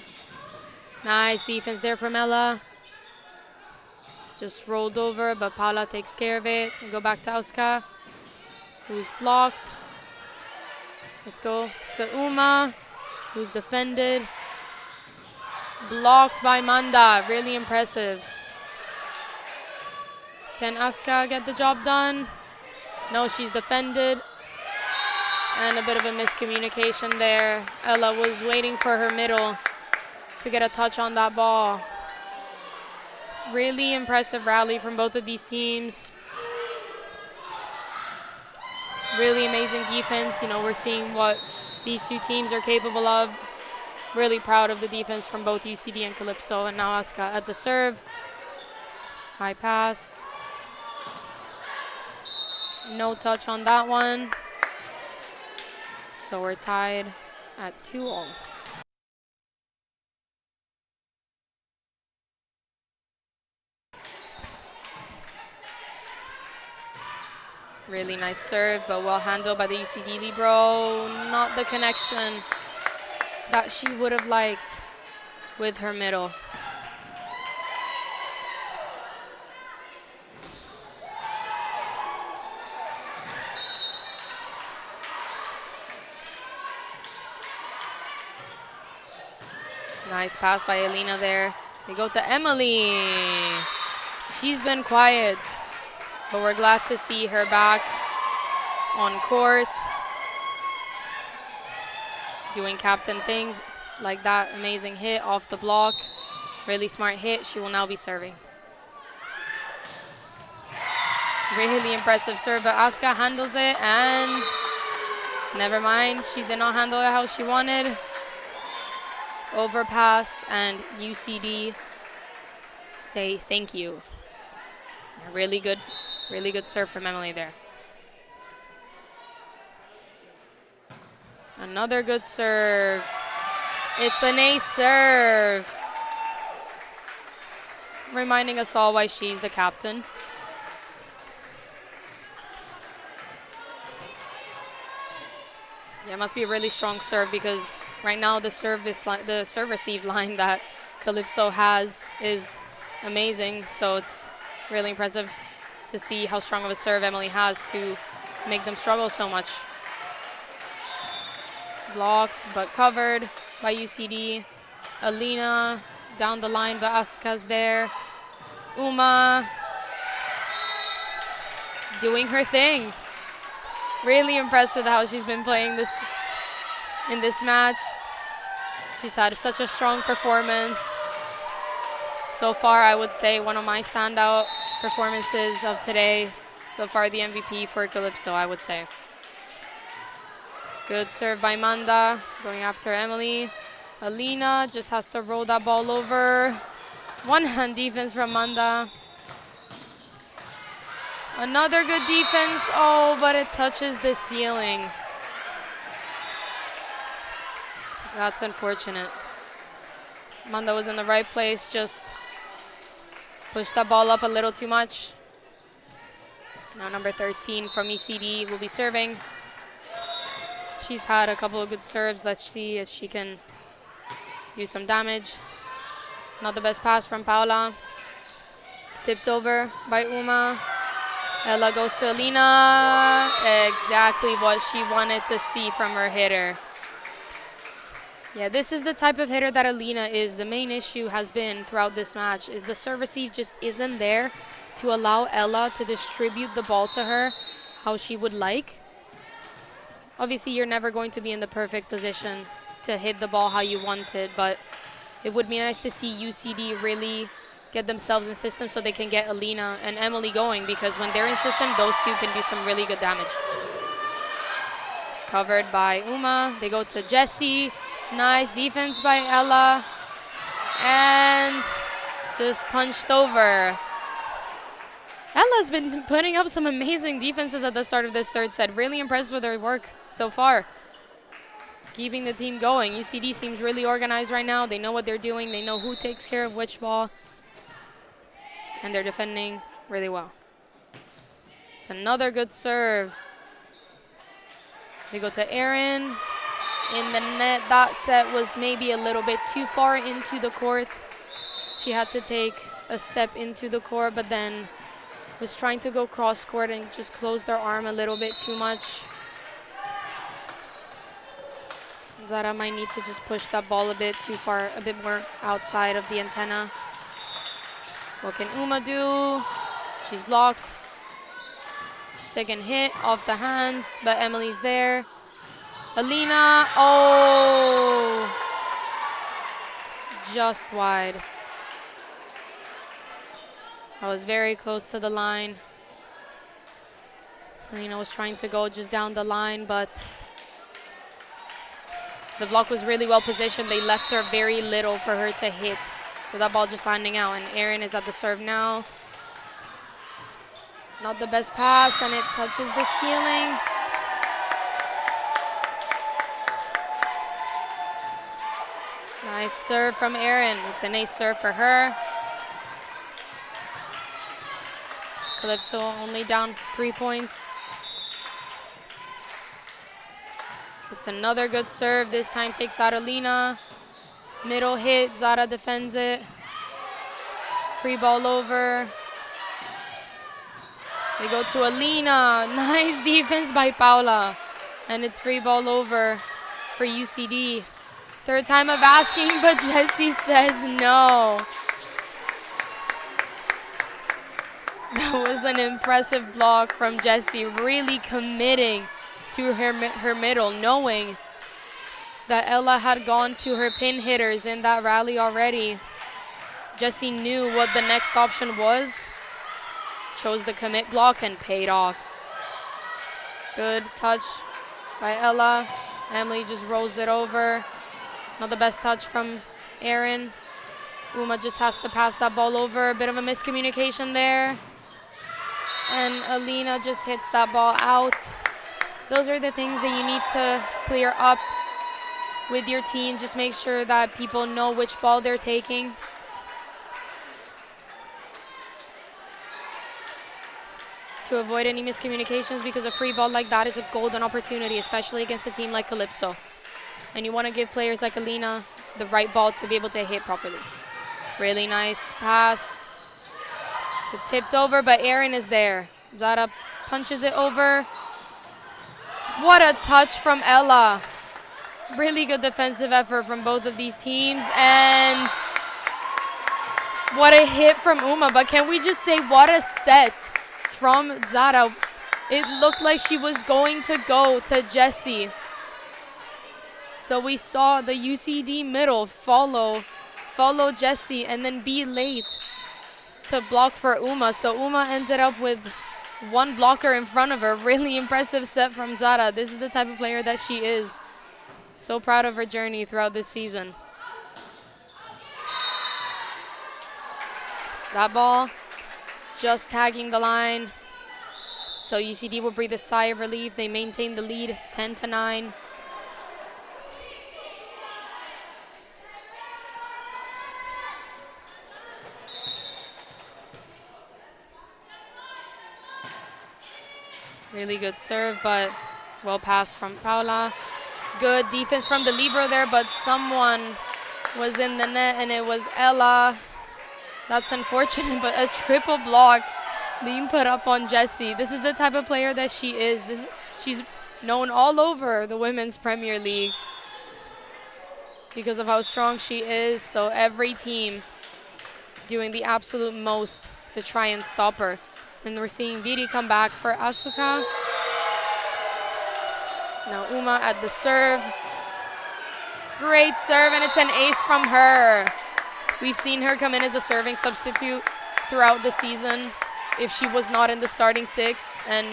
Nice defense there from Ella. Just rolled over, but Paula takes care of it. And go back to Auska, who's blocked. Let's go to Uma, who's defended. Blocked by Manda. Really impressive. Can Auska get the job done? No, she's defended. And a bit of a miscommunication there. Ella was waiting for her middle to get a touch on that ball. Really impressive rally from both of these teams. Really amazing defense. You know, we're seeing what these two teams are capable of. Really proud of the defense from both UCD and Calypso. And now Auska at the serve. High pass. No touch on that one. So we're tied at 2-all. Really nice serve, but well handled by the UCD libero. Not the connection that she would have liked with her middle. Nice pass by Alina there. They go to Emily. She's been quiet, but we're glad to see her back on court, doing captain things like that amazing hit off the block. Really smart hit. She will now be serving. Really impressive serve, but Auska handles it, and never mind. She did not handle it how she wanted. Overpass, and UCD say thank you. Really good serve from Emily there. Another good serve. It's an ace serve. Reminding us all why she's the captain. Yeah, it must be a really strong serve, because right now the serve receive line that Calypso has is amazing. So it's really impressive to see how strong of a serve Emily has to make them struggle so much. Blocked but covered by UCD. Alina down the line, but Auska's there. Uma doing her thing. Really impressed with how she's been playing this in this match. She's had such a strong performance. So far, I would say one of my standout performances of today. So far, the MVP for Calypso, I would say. Good serve by Manda, going after Emily. Alina just has to roll that ball over. One-hand defense from Manda. Another good defense. Oh, but it touches the ceiling. That's unfortunate. Manda was in the right place, just pushed that ball up a little too much. Now number 13 from UCD will be serving. She's had a couple of good serves. Let's see if she can do some damage. Not the best pass from Paula. Tipped over by Uma. Ella goes to Alina. Exactly what she wanted to see from her hitter. Yeah, this is the type of hitter that Alina is. The main issue has been throughout this match is the serve receive just isn't there to allow Ella to distribute the ball to her how she would like. Obviously, you're never going to be in the perfect position to hit the ball how you want it, but it would be nice to see UCD really get themselves in system so they can get Alina and Emily going, because when they're in system, those two can do some really good damage. Covered by Uma. They go to Jessie. Nice defense by Ella. And just punched over. Ella's been putting up some amazing defenses at the start of this third set. Really impressed with her work so far. Keeping the team going. UCD seems really organized right now. They know what they're doing. They know who takes care of which ball. And they're defending really well. It's another good serve. They go to Erin. In the net, that set was maybe a little bit too far into the court. She had to take a step into the court, but then was trying to go cross court and just closed her arm a little bit too much. Zara might need to just push that ball a bit too far, a bit more outside of the antenna. What can Uma do? She's blocked. Second hit off the hands, but Emily's there. Alina, oh! Just wide. I was very close to the line. Alina was trying to go just down the line, but the block was really well positioned. They left her very little for her to hit. So that ball just landing out, and Erin is at the serve now. Not the best pass, and it touches the ceiling. Nice serve from Erin. It's an ace serve for her. Calypso only down 3 points. It's another good serve. This time takes out Alina. Middle hit, Zara defends it. Free ball over. They go to Alina. Nice defense by Paula. And it's free ball over for UCD. Third time of asking, but Jessie says no. That was an impressive block from Jessie, really committing to her middle, knowing that Ella had gone to her pin hitters in that rally already. Jessie knew what the next option was, chose the commit block, and paid off. Good touch by Ella. Emily just rolls it over. Not the best touch from Erin. Uma just has to pass that ball over. A bit of a miscommunication there. And Alina just hits that ball out. Those are the things that you need to clear up with your team. Just make sure that people know which ball they're taking. To avoid any miscommunications, because a free ball like that is a golden opportunity, especially against a team like Calypso. And you want to give players like Alina the right ball to be able to hit properly. Really nice pass. It's tipped over, but Erin is there. Zara punches it over. What a touch from Ella. Really good defensive effort from both of these teams. And what a hit from Uma. But can we just say what a set from Zara. It looked like she was going to go to Jessie. So we saw the UCD middle follow Jessie and then be late to block for Uma. So Uma ended up with one blocker in front of her. Really impressive set from Zara. This is the type of player that she is. So proud of her journey throughout this season. That ball just tagging the line. So UCD will breathe a sigh of relief. They maintain the lead 10-9. Really good serve, but well passed from Paula. Good defense from the libero there, but someone was in the net, and it was Ella. That's unfortunate, but a triple block being put up on Jessie. This is the type of player that she is. She's known all over the Women's Premier League because of how strong she is. So every team doing the absolute most to try and stop her. And we're seeing Viri come back for Asuka. Now Uma at the serve. Great serve, and it's an ace from her. We've seen her come in as a serving substitute throughout the season if she was not in the starting six, and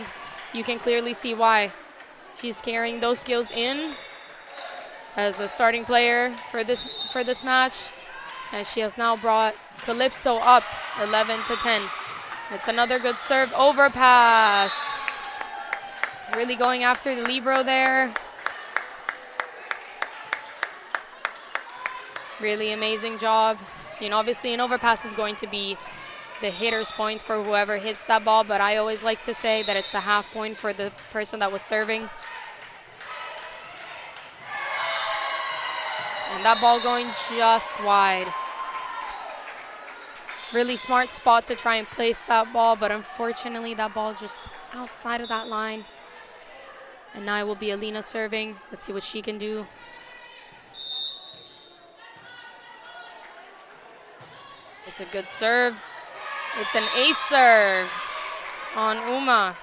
you can clearly see why. She's carrying those skills in as a starting player for this match. And she has now brought Calypso up 11-10. It's another good serve, overpassed. Really going after the libero there. Really amazing job. You know, obviously an overpass is going to be the hitter's point for whoever hits that ball, but I always like to say that it's a half point for the person that was serving. And that ball going just wide. Really smart spot to try and place that ball, but unfortunately that ball just outside of that line. And now it will be Alina serving. Let's see what she can do. It's a good serve. It's an ace serve on Uma.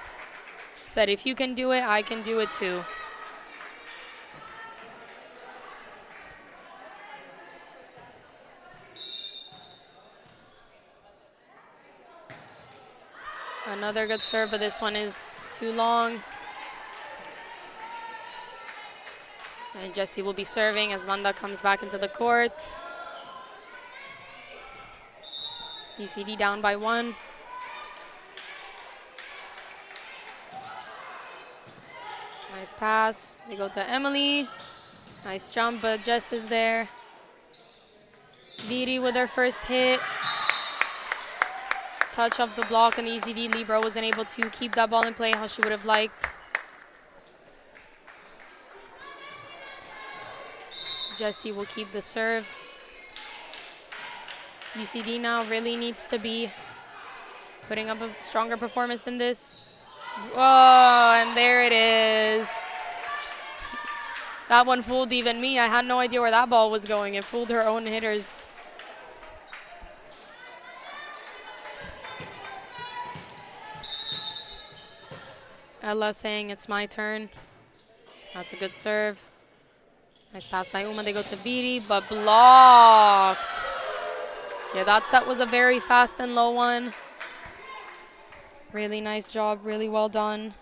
Said if you can do it, I can do it too. Another good serve, but this one is too long. And Jessie will be serving as Wanda comes back into the court. UCD down by 1. Nice pass. They go to Emily. Nice jump, but Jess is there. Viri with her first hit. Touch off the block, and the UCD libero wasn't able to keep that ball in play how she would have liked. Jessie will keep the serve. UCD now really needs to be putting up a stronger performance than this. Oh, and there it is. That one fooled even me. I had no idea where that ball was going. It fooled her own hitters. Ella saying it's my turn. That's a good serve. Nice pass by Uma. They go to Viri, but blocked. Yeah, that set was a very fast and low one. Really nice job, really well done.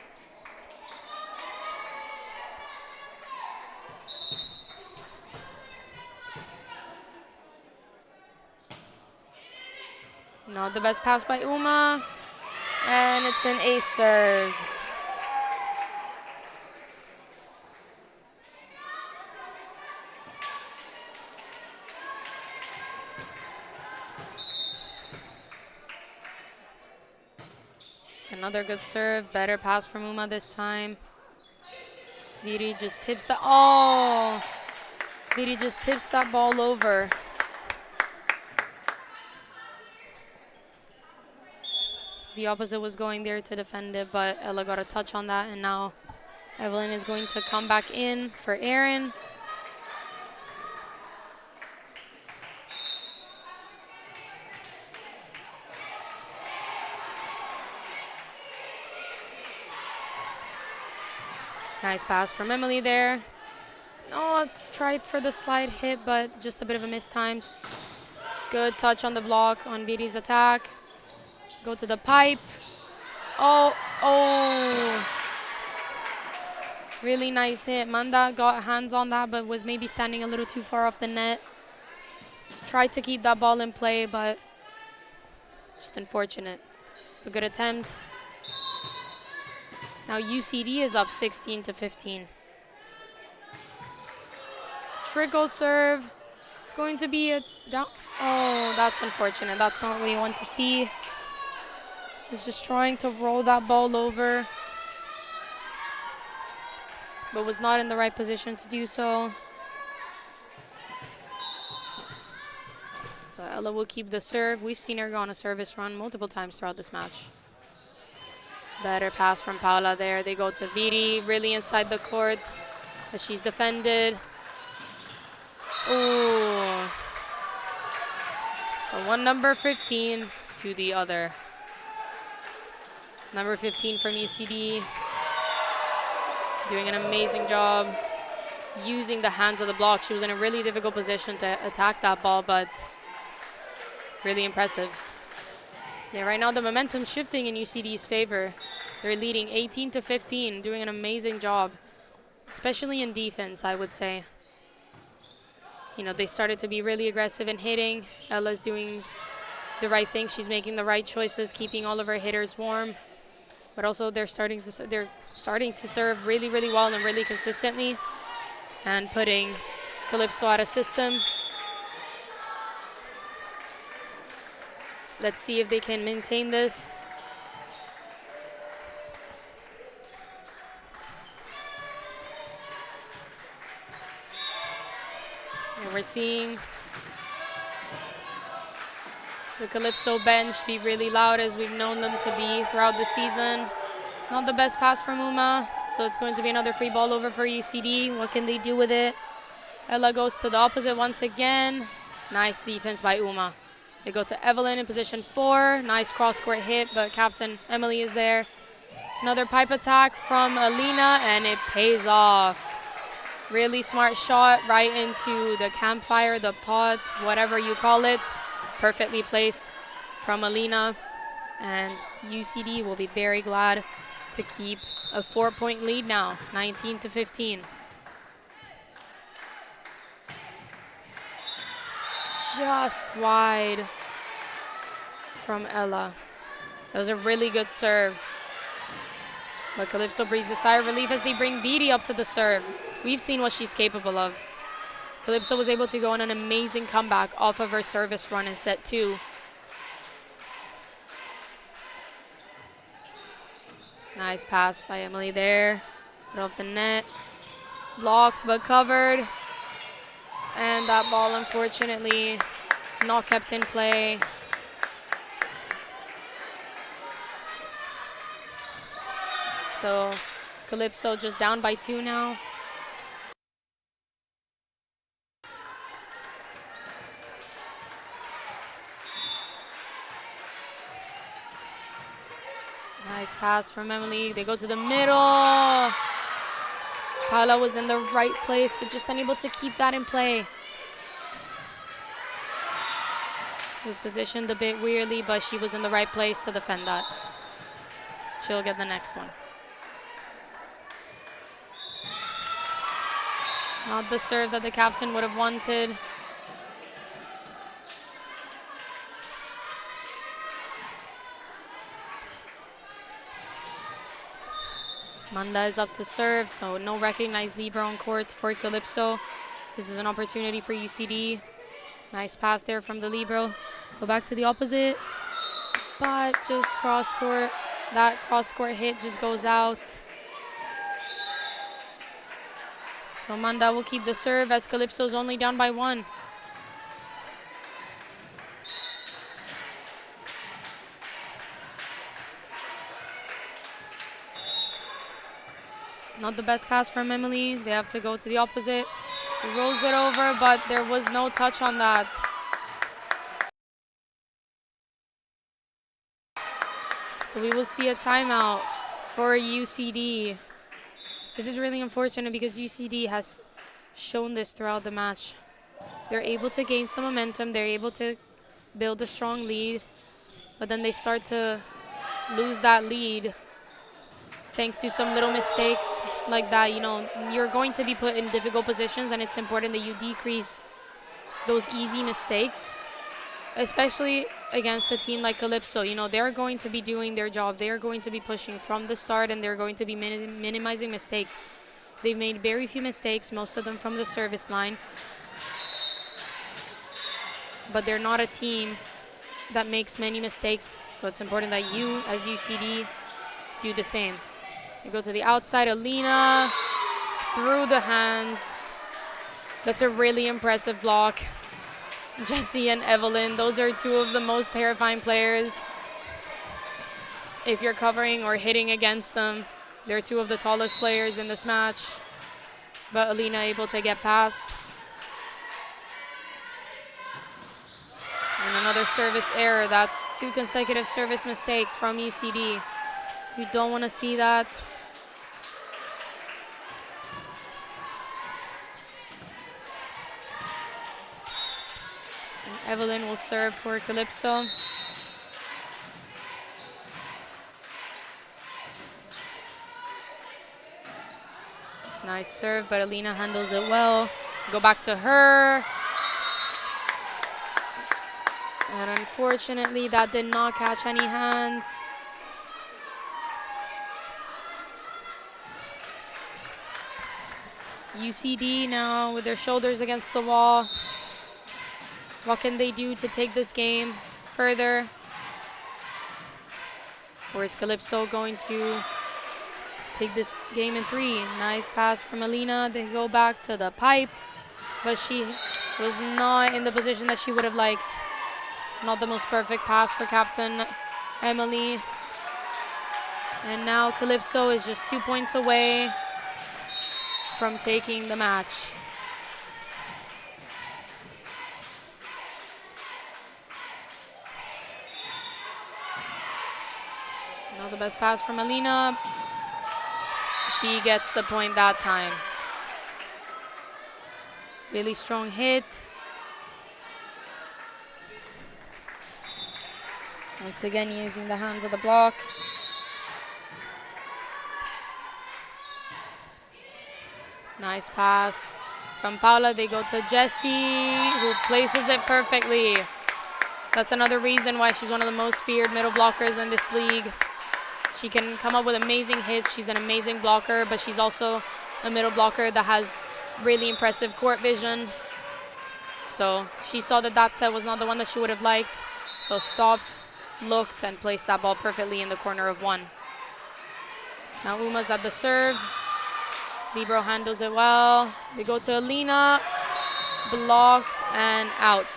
Not the best pass by Uma. And it's an ace serve. Another good serve, better pass from Uma this time. Viri just tips that, oh! Viri just tips that ball over. The opposite was going there to defend it, but Ella got a touch on that, and now Evelyn is going to come back in for Erin. Nice pass from Emily there. Oh, tried for the slide hit, but just a bit of a mistimed. Good touch on the block on Viri's attack. Go to the pipe. Oh. Really nice hit. Manda got hands on that, but was maybe standing a little too far off the net. Tried to keep that ball in play, but just unfortunate. A good attempt. Now UCD is up 16-15. Trickle serve. It's going to be a down. Oh, that's unfortunate. That's not what we want to see. He's just trying to roll that ball over, but was not in the right position to do so. So Ella will keep the serve. We've seen her go on a service run multiple times throughout this match. Better pass from Paula there. They go to Viri, really inside the court, but she's defended. Ooh. From one number 15 to the other. Number 15 from UCD. Doing an amazing job using the hands of the block. She was in a really difficult position to attack that ball, but really impressive. Yeah, right now the momentum's shifting in UCD's favor. They're leading 18-15, doing an amazing job especially in defense, I would say. You know, they started to be really aggressive in hitting. Ella's doing the right thing. She's making the right choices, keeping all of her hitters warm. But also they're starting to serve really, really well and really consistently, and putting Calypso out of system. Let's see if they can maintain this. And we're seeing the Calypso bench be really loud, as we've known them to be throughout the season. Not the best pass from Uma, so it's going to be another free ball over for UCD. What can they do with it? Ella goes to the opposite once again. Nice defense by Uma. They go to Evelyn in position 4. Nice cross-court hit, but Captain Emily is there. Another pipe attack from Alina, and it pays off. Really smart shot right into the campfire, the pot, whatever you call it. Perfectly placed from Alina, and UCD will be very glad to keep a 4-point lead now, 19-15. Just wide from Ella. That was a really good serve. But Calypso breathes a sigh of relief as they bring Vidi up to the serve. We've seen what she's capable of. Calypso was able to go on an amazing comeback off of her service run in set 2. Nice pass by Emily there. Put off the net. Blocked but covered. And that ball, unfortunately, not kept in play. So Calypso just down by 2 now. Nice pass from Emily. They go to the middle. Paula was in the right place, but just unable to keep that in play. Was positioned a bit weirdly, but she was in the right place to defend that. She'll get the next one. Not the serve that the captain would have wanted. Manda is up to serve, so no recognized Libra on court for Calypso. This is an opportunity for UCD. Nice pass there from the Libro. Go back to the opposite, but just cross court. That cross court hit just goes out. So Manda will keep the serve as Calypso's only down by 1. Not the best pass from Emily. They have to go to the opposite. He rolls it over, but there was no touch on that. So we will see a timeout for UCD. This is really unfortunate because UCD has shown this throughout the match. They're able to gain some momentum. They're able to build a strong lead, but then they start to lose that lead thanks to some little mistakes like that. You know, you're going to be put in difficult positions, and it's important that you decrease those easy mistakes, especially against a team like Calypso. You know, they're going to be doing their job. They're going to be pushing from the start, and they're going to be minimizing mistakes. They've made very few mistakes, most of them from the service line. But they're not a team that makes many mistakes, so it's important that you, as UCD, do the same. They go to the outside. Alina through the hands. That's a really impressive block. Jessie and Evelyn, those are two of the most terrifying players. If you're covering or hitting against them, they're two of the tallest players in this match. But Alina able to get past. And another service error. That's 2 consecutive service mistakes from UCD. You don't want to see that. And Evelyn will serve for Calypso. Nice serve, but Alina handles it well. Go back to her. And unfortunately, that did not catch any hands. UCD now with their shoulders against the wall. What can they do to take this game further? Or is Calypso going to take this game in 3? Nice pass from Alina. They go back to the pipe, but she was not in the position that she would have liked. Not the most perfect pass for Captain Emily. And now Calypso is just 2 points away from taking the match. Not the best pass from Alina. She gets the point that time. Really strong hit. Once again, using the hands of the block. Nice pass from Paula. They go to Jessie, who places it perfectly. That's another reason why she's one of the most feared middle blockers in this league. She can come up with amazing hits. She's an amazing blocker, but she's also a middle blocker that has really impressive court vision. So she saw that that set was not the one that she would have liked. So stopped, looked, and placed that ball perfectly in the corner of 1. Now Uma's at the serve. Libero handles it well. They go to Alina. Blocked and out.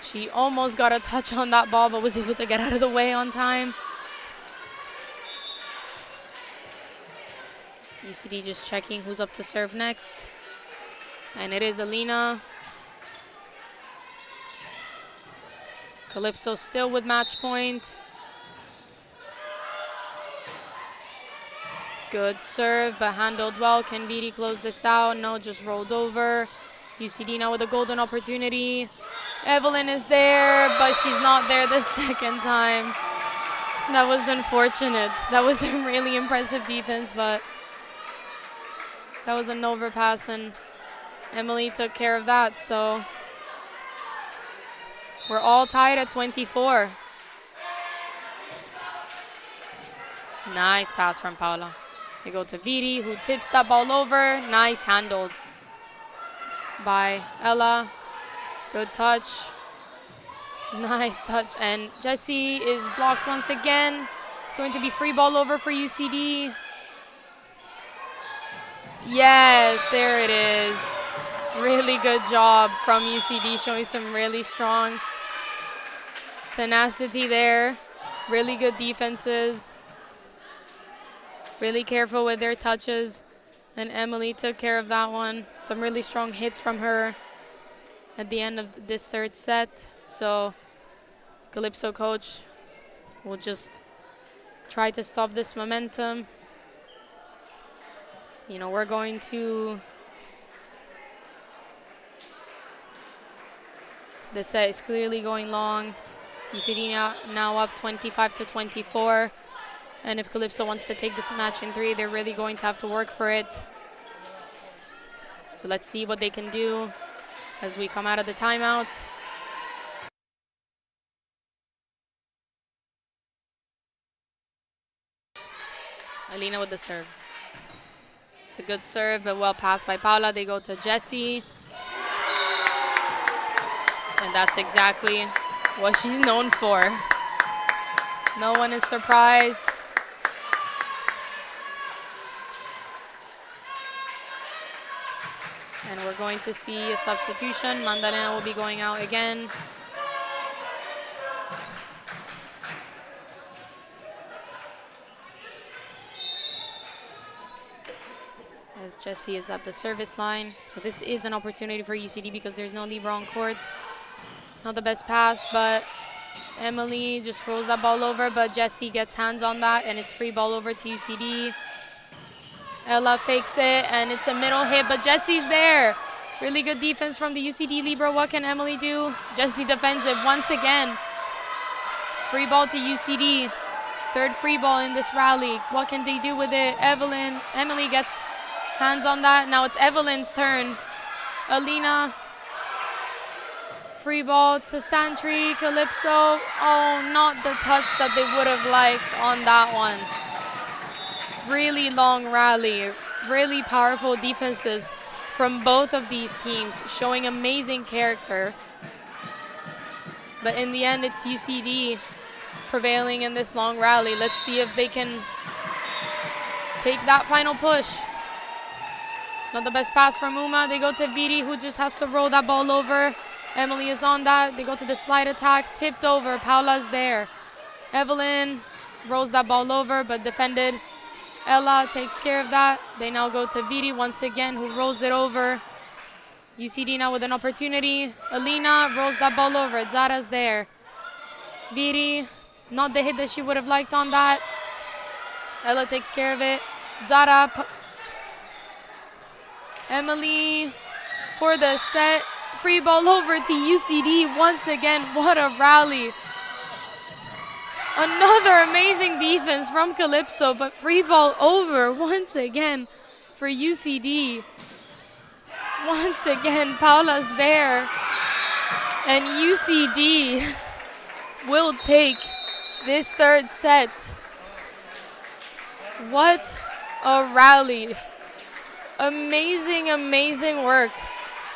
She almost got a touch on that ball, but was able to get out of the way on time. UCD just checking who's up to serve next. And it is Alina. Calypso still with match point. Good serve, but handled well. Can Vidi close this out? No, just rolled over. UCD now with a golden opportunity. Evelyn is there, but she's not there the second time. That was unfortunate. That was a really impressive defense, but that was an overpass, and Emily took care of that. So we're all tied at 24. Nice pass from Paula. They go to Vidi, who tips that ball over. Nice handled by Ella. Good touch. Nice touch. And Jessie is blocked once again. It's going to be free ball over for UCD. Yes, there it is. Really good job from UCD, showing some really strong tenacity there. Really good defenses. Really careful with their touches. And Emily took care of that one. Some really strong hits from her at the end of this third set. So Calypso coach will just try to stop this momentum. You know, we're going to... The set is clearly going long. UCD now up 25-24. And if Calypso wants to take this match in 3, they're really going to have to work for it. So let's see what they can do as we come out of the timeout. Alina with the serve. It's a good serve, but well passed by Paula. They go to Jessie. And that's exactly what she's known for. No one is surprised. And we're going to see a substitution. Magdalena will be going out again. As Jessie is at the service line. So this is an opportunity for UCD because there's no Libero on court. Not the best pass, but Emily just rolls that ball over, but Jessie gets hands on that, and it's free ball over to UCD. Ella fakes it, and it's a middle hit, but Jessie's there. Really good defense from the UCD Libero. What can Emily do? Jessie defends it once again. Free ball to UCD. Third free ball in this rally. What can they do with it? Emily gets hands on that. Now it's Evelyn's turn. Alina, free ball to Santry, Calypso. Oh, not the touch that they would have liked on that one. Really long rally, really powerful defenses from both of these teams, showing amazing character. But in the end, it's UCD prevailing in this long rally. Let's see if they can take that final push. Not the best pass from Uma. They go to Viri, who just has to roll that ball over. Emily is on that. They go to the slide attack, tipped over. Paula's there. Evelyn rolls that ball over, but defended. Ella takes care of that. They now go to Viri once again, who rolls it over. UCD now with an opportunity. Alina rolls that ball over. Zara's there. Viri, not the hit that she would have liked on that. Ella takes care of it. Zara. Emily for the set. Free ball over to UCD once again. What a rally. Another amazing defense from Calypso, but free ball over once again for UCD. Once again, Paula's there. And UCD will take this third set. What a rally. Amazing, amazing work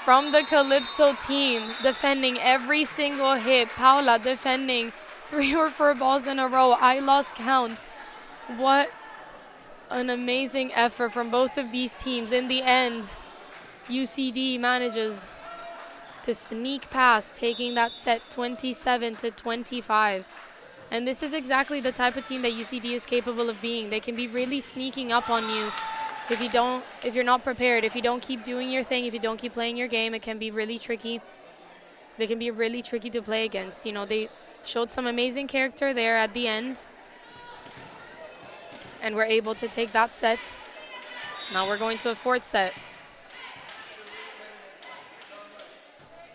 from the Calypso team, defending every single hit. Paula defending 3 or 4 balls in a row. I lost count. What an amazing effort from both of these teams. In the end, UCD manages to sneak past, taking that set 27-25. And this is exactly the type of team that UCD is capable of being. They can be really sneaking up on you if you're not prepared, if you don't keep doing your thing, if you don't keep playing your game. It can be really tricky. They can be really tricky to play against. You know, they showed some amazing character there at the end, and we're able to take that set. Now we're going to a 4th set.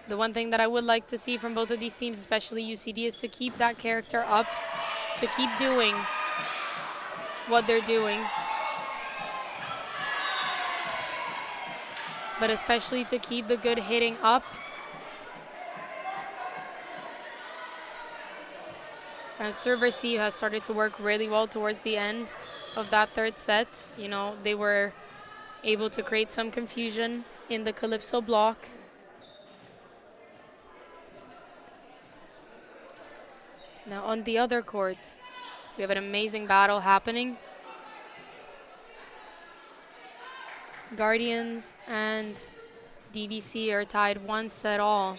The one thing that I would like to see from both of these teams, especially UCD, is to keep that character up, to keep doing what they're doing, but especially to keep the good hitting up. And serve receive has started to work really well towards the end of that 3rd set. You know, they were able to create some confusion in the Calypso block. Now on the other court, we have an amazing battle happening. Guardians and DVC are tied 1 set all.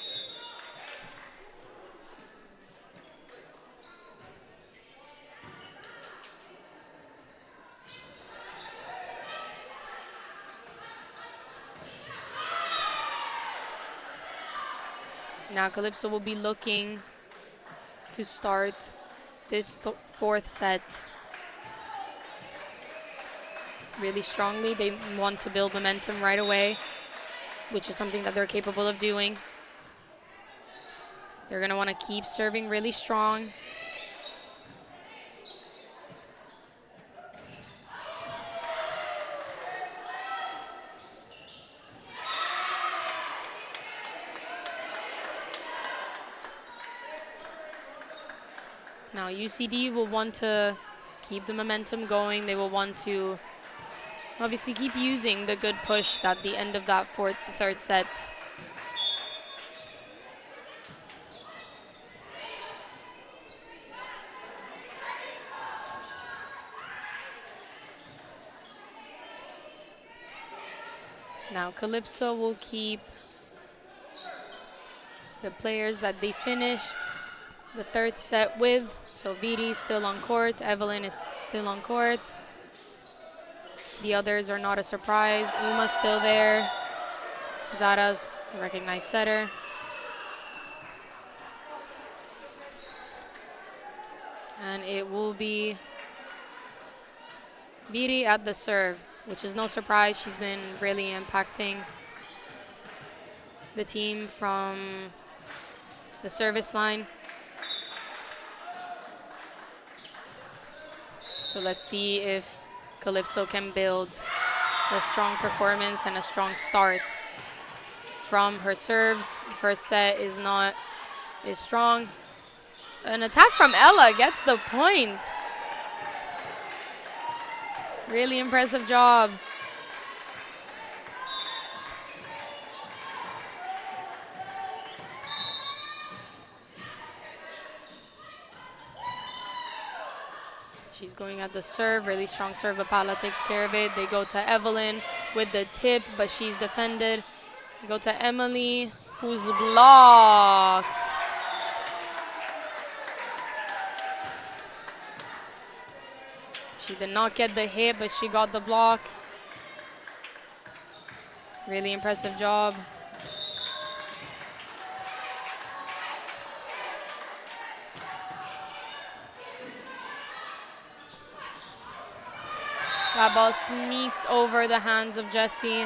Now Calypso will be looking to start this 4th set really strongly. They want to build momentum right away, which is something that they're capable of doing. They're going to want to keep serving really strong. Now UCD will want to keep the momentum going. They will want to obviously keep using the good push at the end of that 3rd set. Now Calypso will keep the players that they finished the 3rd set with. So Viri still on court, Evelyn is still on court. The others are not a surprise. Uma's still there. Zara's a recognized setter. And it will be Viri at the serve, which is no surprise. She's been really impacting the team from the service line. So let's see if Calypso can build a strong performance and a strong start from her serves. First set is strong. An attack from Ella gets the point. Really impressive job. She's going at the serve, really strong serve, but Paula takes care of it. They go to Evelyn with the tip, but she's defended. They go to Emily, who's blocked. She did not get the hit, but she got the block. Really impressive job. That ball sneaks over the hands of Jessie.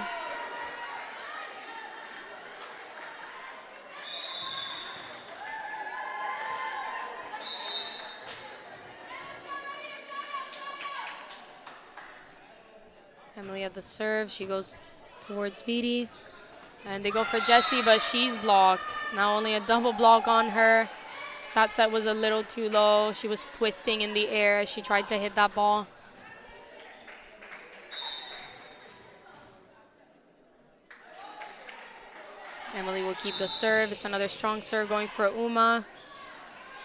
Emily at the serve. She goes towards Vidi. And they go for Jessie, but she's blocked. Now only a double block on her. That set was a little too low. She was twisting in the air as she tried to hit that ball. Emily will keep the serve. It's another strong serve going for Uma.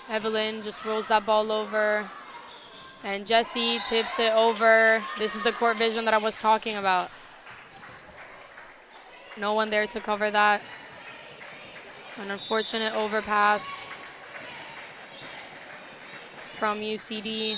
Evelyn just rolls that ball over. And Jessie tips it over. This is the court vision that I was talking about. No one there to cover that. An unfortunate overpass from UCD.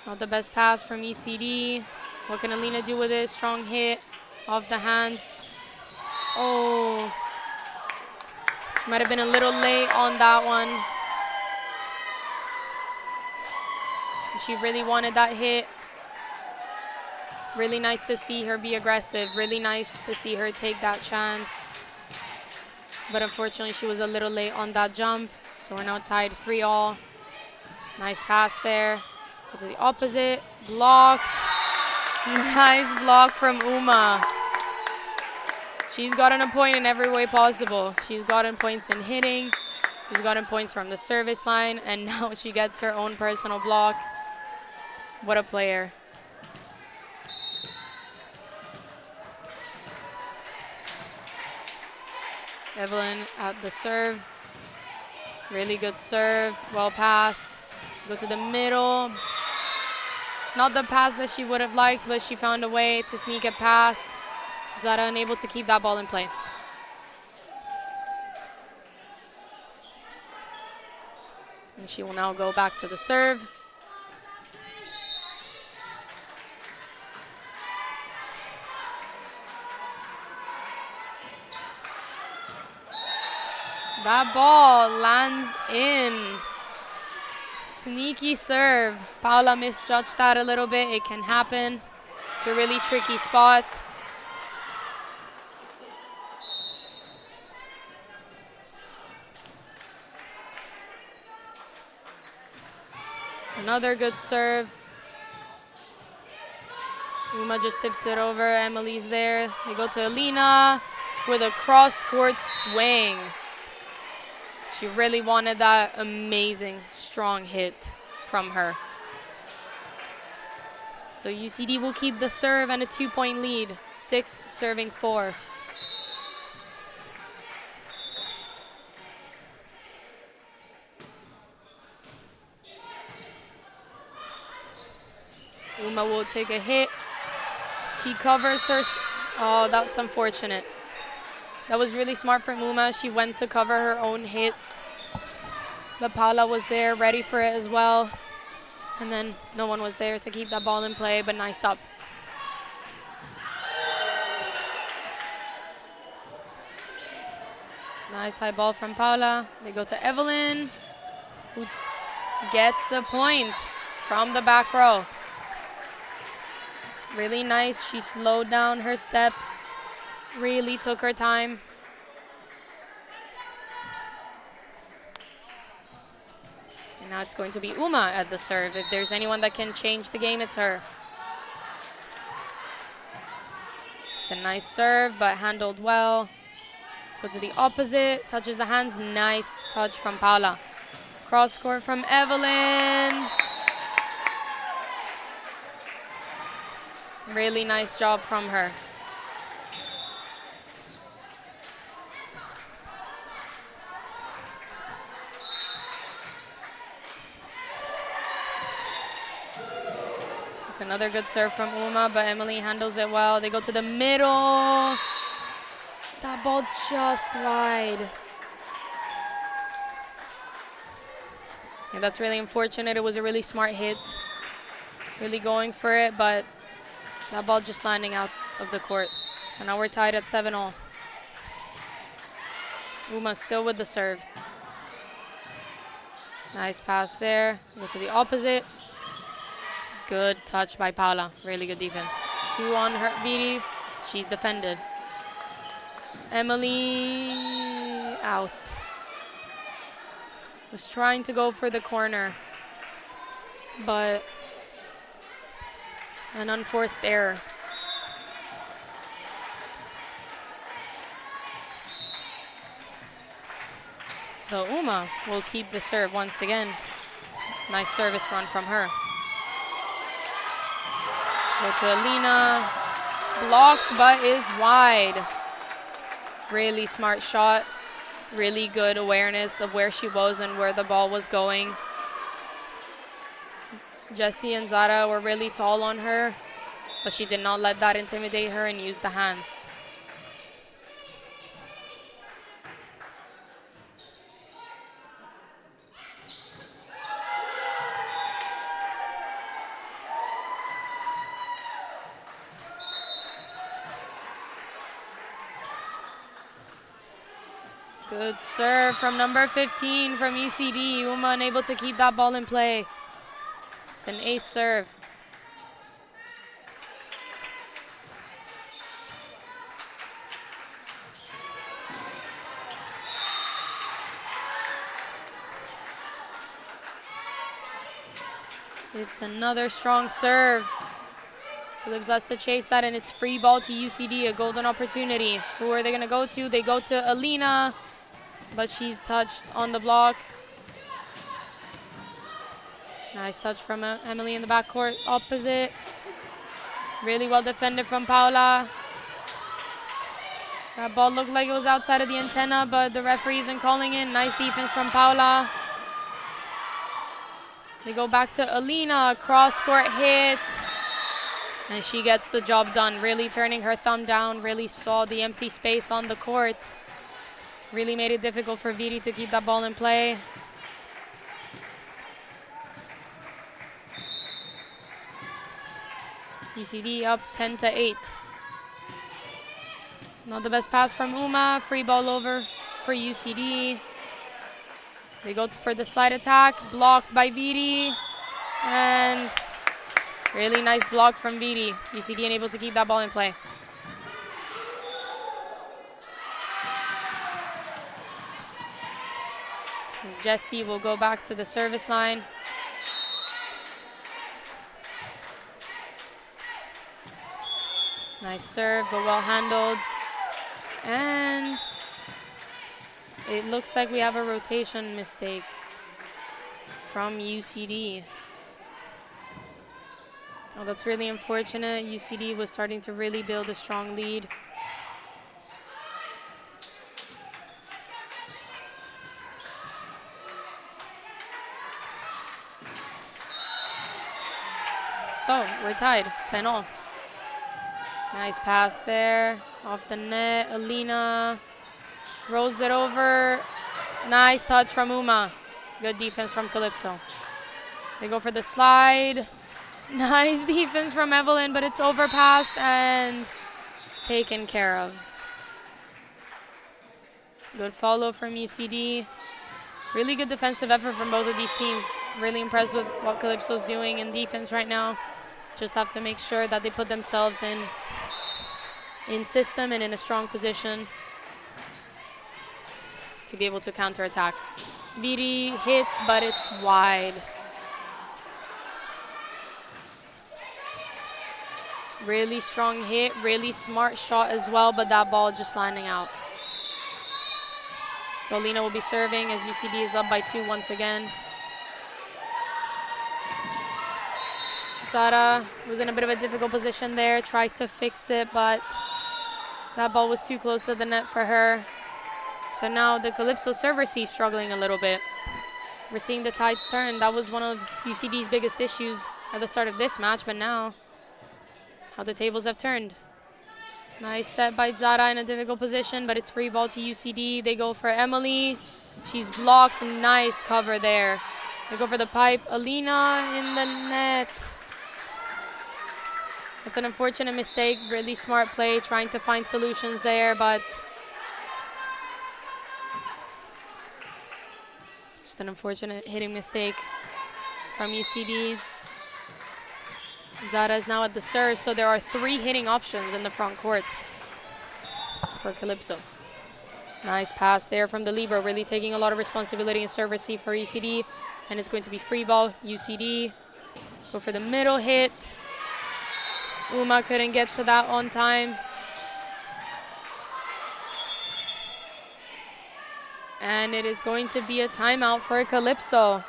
Not the best pass from UCD. What can Alina do with it? Strong hit off the hands. Oh. She might have been a little late on that one. She really wanted that hit. Really nice to see her be aggressive. Really nice to see her take that chance. But unfortunately, she was a little late on that jump. So we're now tied 3-all. Nice pass there. Go to the opposite. Blocked. Nice block from Uma. She's gotten a point in every way possible. She's gotten points in hitting. She's gotten points from the service line. And now she gets her own personal block. What a player. Evelyn at the serve. Really good serve. Well passed. Go to the middle. Not the pass that she would have liked, but she found a way to sneak it past. Zara unable to keep that ball in play. And she will now go back to the serve. That ball lands in. Sneaky serve. Paula misjudged that a little bit. It can happen. It's a really tricky spot. Another good serve. Uma just tips it over. Emily's there. They go to Alina with a cross-court swing. She really wanted that amazing, strong hit from her. So UCD will keep the serve and a 2-point lead. 6 serving 4. Uma will take a hit. She covers her. Oh, that's unfortunate. That was really smart from Uma. She went to cover her own hit. But Paula was there, ready for it as well. And then no one was there to keep that ball in play, but nice up. Nice high ball from Paula. They go to Evelyn, who gets the point from the back row. Really nice. She slowed down her steps. Really took her time. Now it's going to be Uma at the serve. If there's anyone that can change the game, it's her. It's a nice serve, but handled well. Go to the opposite, touches the hands. Nice touch from Paula. Cross court from Evelyn. Really nice job from her. It's another good serve from Uma, but Emily handles it well. They go to the middle. That ball just wide. Yeah, that's really unfortunate. It was a really smart hit. Really going for it, but that ball just landing out of the court. So now we're tied at 7-all. Uma still with the serve. Nice pass there. Go to the opposite. Good touch by Paula. Really good defense. 2 on her Vidi. She's defended. Emily out. Was trying to go for the corner, but an unforced error. So Uma will keep the serve once again. Nice service run from her. Go to Alina. Blocked, but is wide. Really smart shot. Really good awareness of where she was and where the ball was going. Jessie and Zara were really tall on her, but she did not let that intimidate her and used the hands. Good serve from number 15 from UCD. Uma unable to keep that ball in play. It's an ace serve. It's another strong serve. Calypso has to chase that, and it's free ball to UCD, a golden opportunity. Who are they going to go to? They go to Alina, but she's touched on the block. Nice touch from Emily in the backcourt, opposite. Really well defended from Paula. That ball looked like it was outside of the antenna, but the referee isn't calling it. Nice defense from Paula. They go back to Alina, cross-court hit. And she gets the job done, really turning her thumb down, really saw the empty space on the court. Really made it difficult for Vidi to keep that ball in play. UCD up 10-8. Not the best pass from Uma, free ball over for UCD. They go for the slide attack, blocked by Vidi. And really nice block from Vidi. UCD unable to keep that ball in play. As Jessie will go back to the service line. Nice serve, but well handled. And it looks like we have a rotation mistake from UCD. Oh, that's really unfortunate. UCD was starting to really build a strong lead. So we're tied, 10-all. Nice pass there, off the net. Alina rolls it over. Nice touch from Uma. Good defense from Calypso. They go for the slide. Nice defense from Evelyn, but it's overpassed and taken care of. Good follow from UCD. Really good defensive effort from both of these teams. Really impressed with what Calypso's doing in defense right now. Just have to make sure that they put themselves in system and in a strong position to be able to counterattack. Viri hits, but it's wide. Really strong hit, really smart shot as well, but that ball just landing out. So Alina will be serving as UCD is up by 2 once again. Zara was in a bit of a difficult position there, tried to fix it, but that ball was too close to the net for her. So now the Calypso serve receive struggling a little bit. We're seeing the tides turn. That was one of UCD's biggest issues at the start of this match, but now how the tables have turned. Nice set by Zara in a difficult position, but it's free ball to UCD. They go for Emily. She's blocked. Nice cover there. They go for the pipe. Alina in the net. It's an unfortunate mistake. Really smart play, trying to find solutions there, but just an unfortunate hitting mistake from UCD. Zara is now at the serve, so there are 3 hitting options in the front court for Calypso. Nice pass there from the libero, really taking a lot of responsibility in serve receive for UCD, and it's going to be free ball. UCD go for the middle hit. Uma couldn't get to that on time. And it is going to be a timeout for Calypso.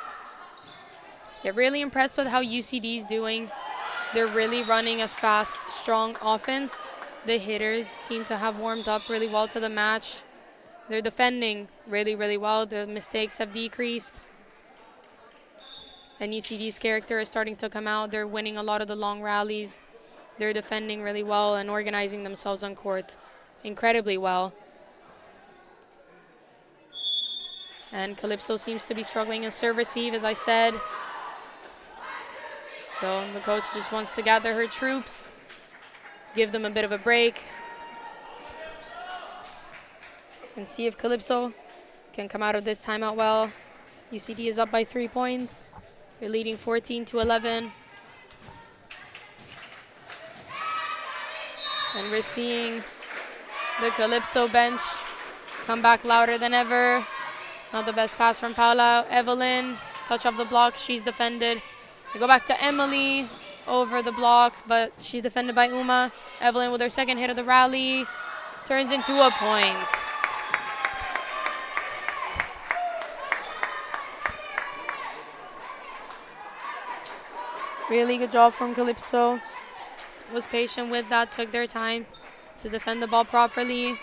Yeah, really impressed with how UCD is doing. They're really running a fast, strong offense. The hitters seem to have warmed up really well to the match. They're defending really, really well. The mistakes have decreased. And UCD's character is starting to come out. They're winning a lot of the long rallies. They're defending really well and organizing themselves on court incredibly well. And Calypso seems to be struggling in serve receive, as I said. So the coach just wants to gather her troops, give them a bit of a break, and see if Calypso can come out of this timeout well. UCD is up by 3 points. They're leading 14-11. And we're seeing the Calypso bench come back louder than ever. Not the best pass from Paula. Evelyn, touch off the block, she's defended. They go back to Emily over the block, but she's defended by Uma. Evelyn with her second hit of the rally. Turns into a point. Really good job from Calypso. Was patient with that, took their time to defend the ball properly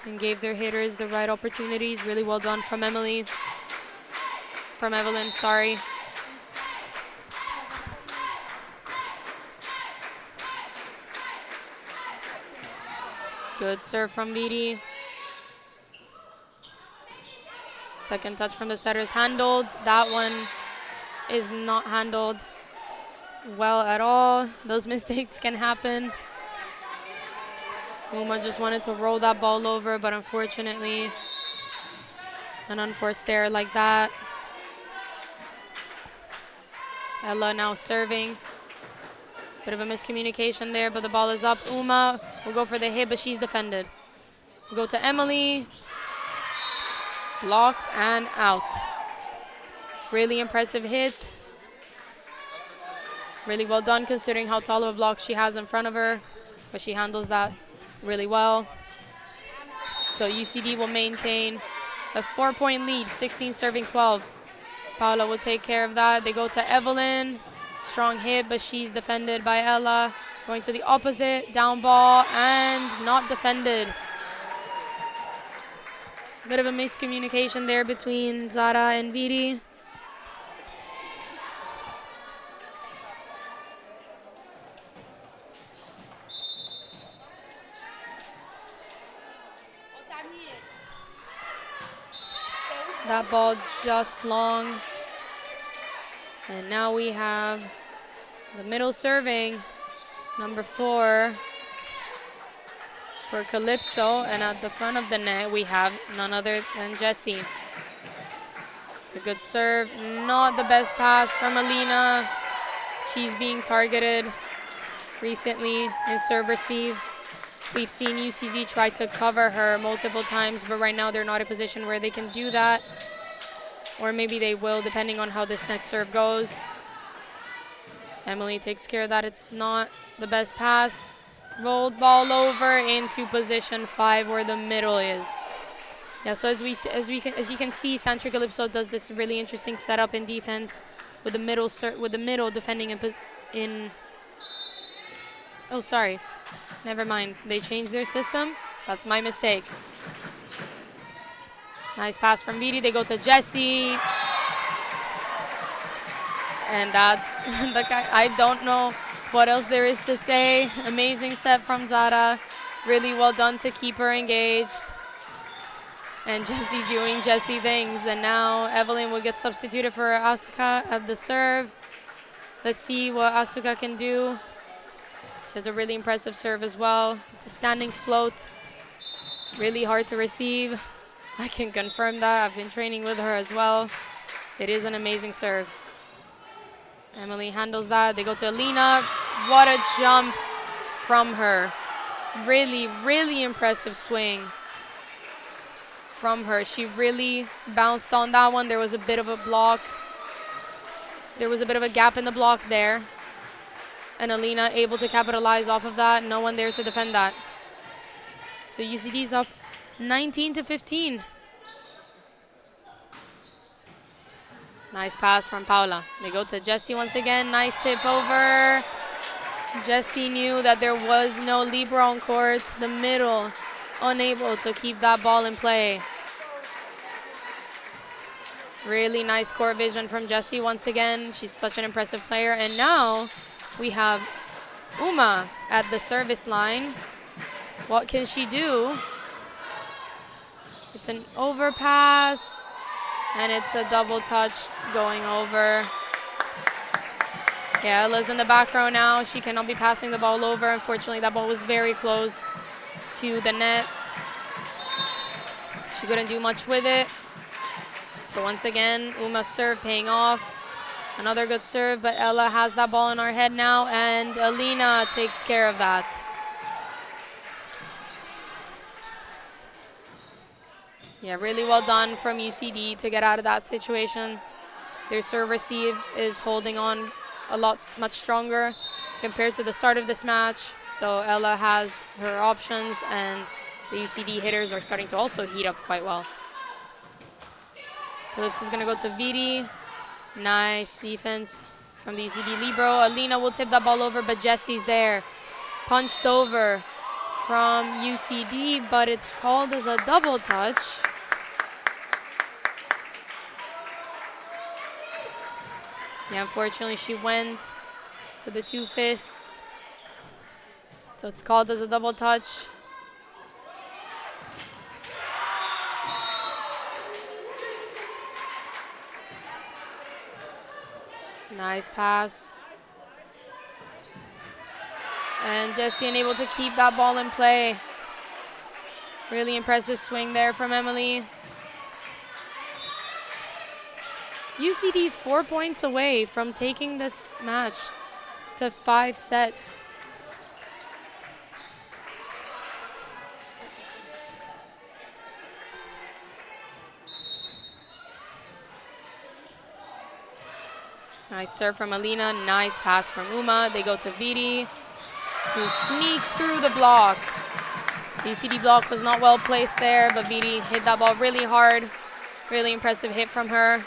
and gave their hitters the right opportunities. Really well done from Evelyn, sorry. Good serve from Viri. Second touch from the setter is handled. That one is not handled well at all. Those mistakes can happen. Uma just wanted to roll that ball over, but unfortunately, an unforced error like that. Ella now serving. Bit of a miscommunication there, but the ball is up. Uma will go for the hit, but she's defended. We'll go to Emily. Blocked and out. Really impressive hit. Really well done considering how tall of a block she has in front of her, but she handles that really well. So UCD will maintain a 4-point lead, 16 serving 12. Paula will take care of that. They go to Evelyn. Strong hit, but she's defended by Ella. Going to the opposite, down ball, and not defended. Bit of a miscommunication there between Zara and Viri. That ball just long. And now we have the middle serving, number 4 for Calypso. And at the front of the net, we have none other than Jessie. It's a good serve. Not the best pass from Alina. She's being targeted recently in serve receive. We've seen UCD try to cover her multiple times, but right now they're not in a position where they can do that. Or maybe they will, depending on how this next serve goes. Emily takes care of that. It's not the best pass. Rolled ball over into position 5 where the middle is. Yeah, so as you can see, Santry Calypso does this really interesting setup in defense with the middle defending in. Oh, sorry. Never mind. They changed their system. That's my mistake. Nice pass from Vidi. They go to Jessie. And that's the guy. I don't know what else there is to say. Amazing set from Zara. Really well done to keep her engaged. And Jessie doing Jessie things. And now Evelyn will get substituted for Asuka at the serve. Let's see what Asuka can do. She has a really impressive serve as well. It's a standing float. Really hard to receive. I can confirm that. I've been training with her as well. It is an amazing serve. Emily handles that. They go to Alina. What a jump from her. Really, really impressive swing from her. She really bounced on that one. There was a bit of a block. There was a bit of a gap in the block there. And Alina able to capitalize off of that. No one there to defend that. So UCD's up 19-15. Nice pass from Paula. They go to Jessie once again. Nice tip over. Jessie knew that there was no Libra on court. The middle, unable to keep that ball in play. Really nice court vision from Jessie once again. She's such an impressive player. And now we have Uma at the service line. What can she do? It's an overpass. And it's a double touch going over. Yeah, Ella's in the back row now. She cannot be passing the ball over. Unfortunately, that ball was very close to the net. She couldn't do much with it. So once again, Uma's serve paying off. Another good serve, but Ella has that ball in her head now, and Alina takes care of that. Yeah, really well done from UCD to get out of that situation. Their serve receive is holding on much stronger compared to the start of this match. So Ella has her options, and the UCD hitters are starting to also heat up quite well. Calypso is going to go to Vidi. Nice defense from the UCD Libero. Alina will tip that ball over, but Jessie's there. Punched over from UCD, but it's called as a double touch. Yeah, unfortunately, she went with the 2 fists. So it's called as a double touch. Nice pass. And Jessie unable to keep that ball in play. Really impressive swing there from Emily. UCD 4 points away from taking this match to 5 sets. Nice serve from Alina, nice pass from Uma. They go to Vidi, who sneaks through the block. The UCD block was not well placed there, but Vidi hit that ball really hard. Really impressive hit from her.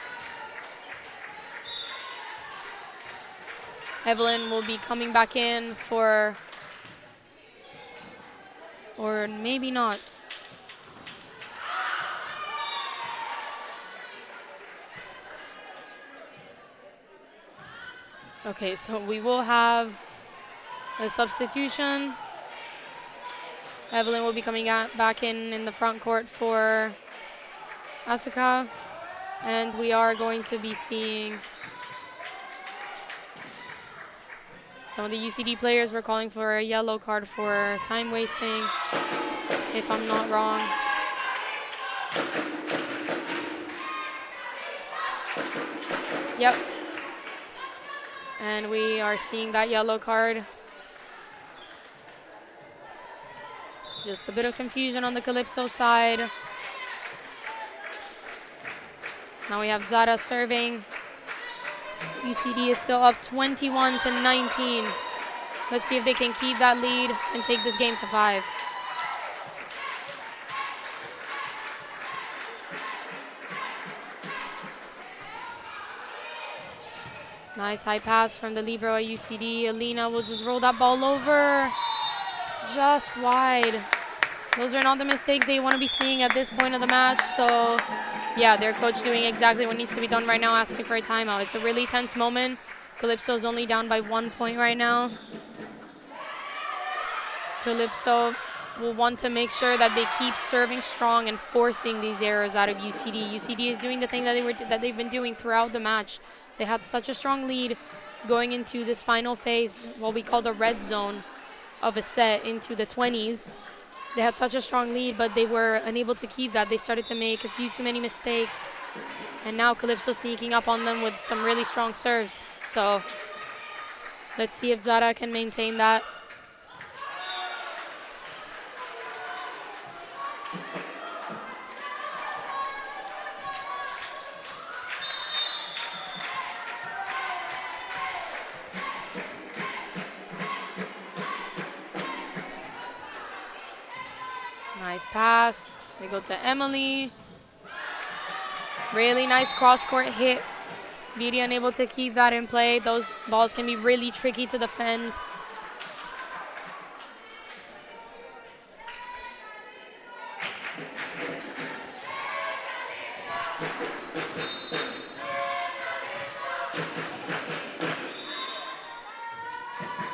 Evelyn will be coming back in for, or maybe not. Okay, so we will have a substitution. Evelyn will be coming back in the front court for Asuka. And we are going to be seeing some of the UCD players were calling for a yellow card for time wasting, if I'm not wrong. Yep. And we are seeing that yellow card. Just a bit of confusion on the Calypso side. Now we have Zara serving. UCD is still up 21-19. Let's see if they can keep that lead and take this game to 5. Nice high pass from the libero at UCD. Alina will just roll that ball over. Just wide. Those are not the mistakes they want to be seeing at this point of the match. So, yeah, their coach doing exactly what needs to be done right now, asking for a timeout. It's a really tense moment. Calypso is only down by 1 point right now. Calypso will want to make sure that they keep serving strong and forcing these errors out of UCD. UCD is doing the thing that they've been doing throughout the match. They had such a strong lead going into this final phase, what we call the red zone of a set into the 20s. They had such a strong lead, but they were unable to keep that. They started to make a few too many mistakes. And now Calypso sneaking up on them with some really strong serves. So let's see if Zara can maintain that. Nice pass. They go to Emily. Really nice cross-court hit. Beauty unable to keep that in play. Those balls can be really tricky to defend.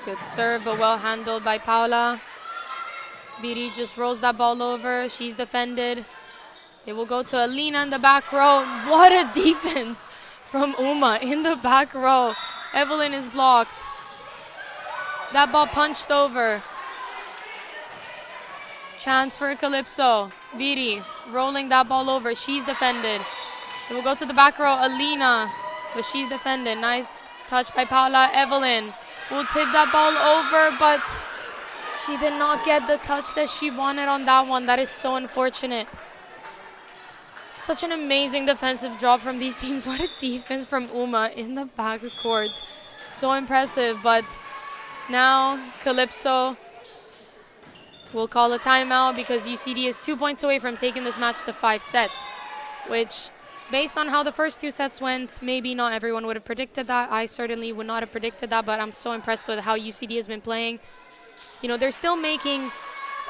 Good serve, but well handled by Paula. Beauty just rolls that ball over. She's defended. It will go to Alina in the back row. What a defense from Uma in the back row. Evelyn is blocked. That ball punched over. Chance for Calypso. Beauty rolling that ball over. She's defended. It will go to the back row. Alina, but she's defended. Nice touch by Paula. Evelyn will tip that ball over, but she did not get the touch that she wanted on that one. That is so unfortunate. Such an amazing defensive job from these teams. What a defense from Uma in the back court. So impressive, but now Calypso will call a timeout because UCD is 2 points away from taking this match to 5 sets, which, based on how the first 2 sets went, maybe not everyone would have predicted that. I certainly would not have predicted that, but I'm so impressed with how UCD has been playing. You know, they're still making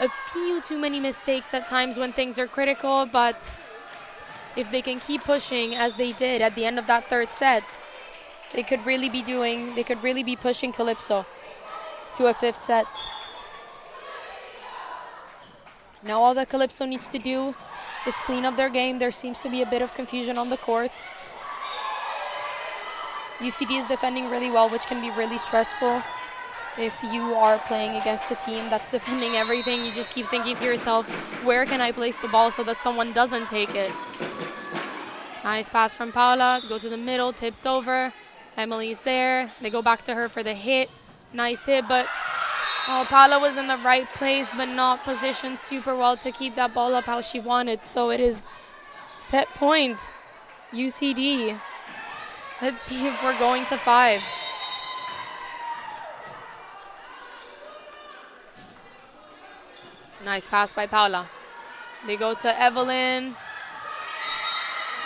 a few too many mistakes at times when things are critical, but if they can keep pushing as they did at the end of that 3rd set, they could really be pushing Calypso to a 5th set. Now all that Calypso needs to do is clean up their game. There seems to be a bit of confusion on the court. UCD is defending really well, which can be really stressful. If you are playing against a team that's defending everything, you just keep thinking to yourself, where can I place the ball so that someone doesn't take it? Nice pass from Paula. Go to the middle, tipped over. Emily's there. They go back to her for the hit. Nice hit, but Paula was in the right place, but not positioned super well to keep that ball up how she wanted. So it is set point, UCD. Let's see if we're going to 5. Nice pass by Paula. They go to Evelyn.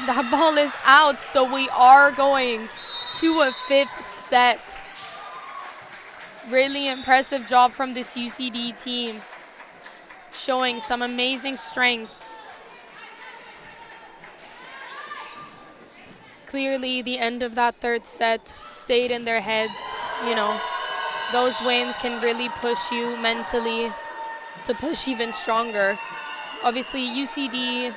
That ball is out, so we are going to a 5th set. Really impressive job from this UCD team, showing some amazing strength. Clearly, the end of that 3rd set stayed in their heads. You know, those wins can really push you mentally to push even stronger. Obviously, UCD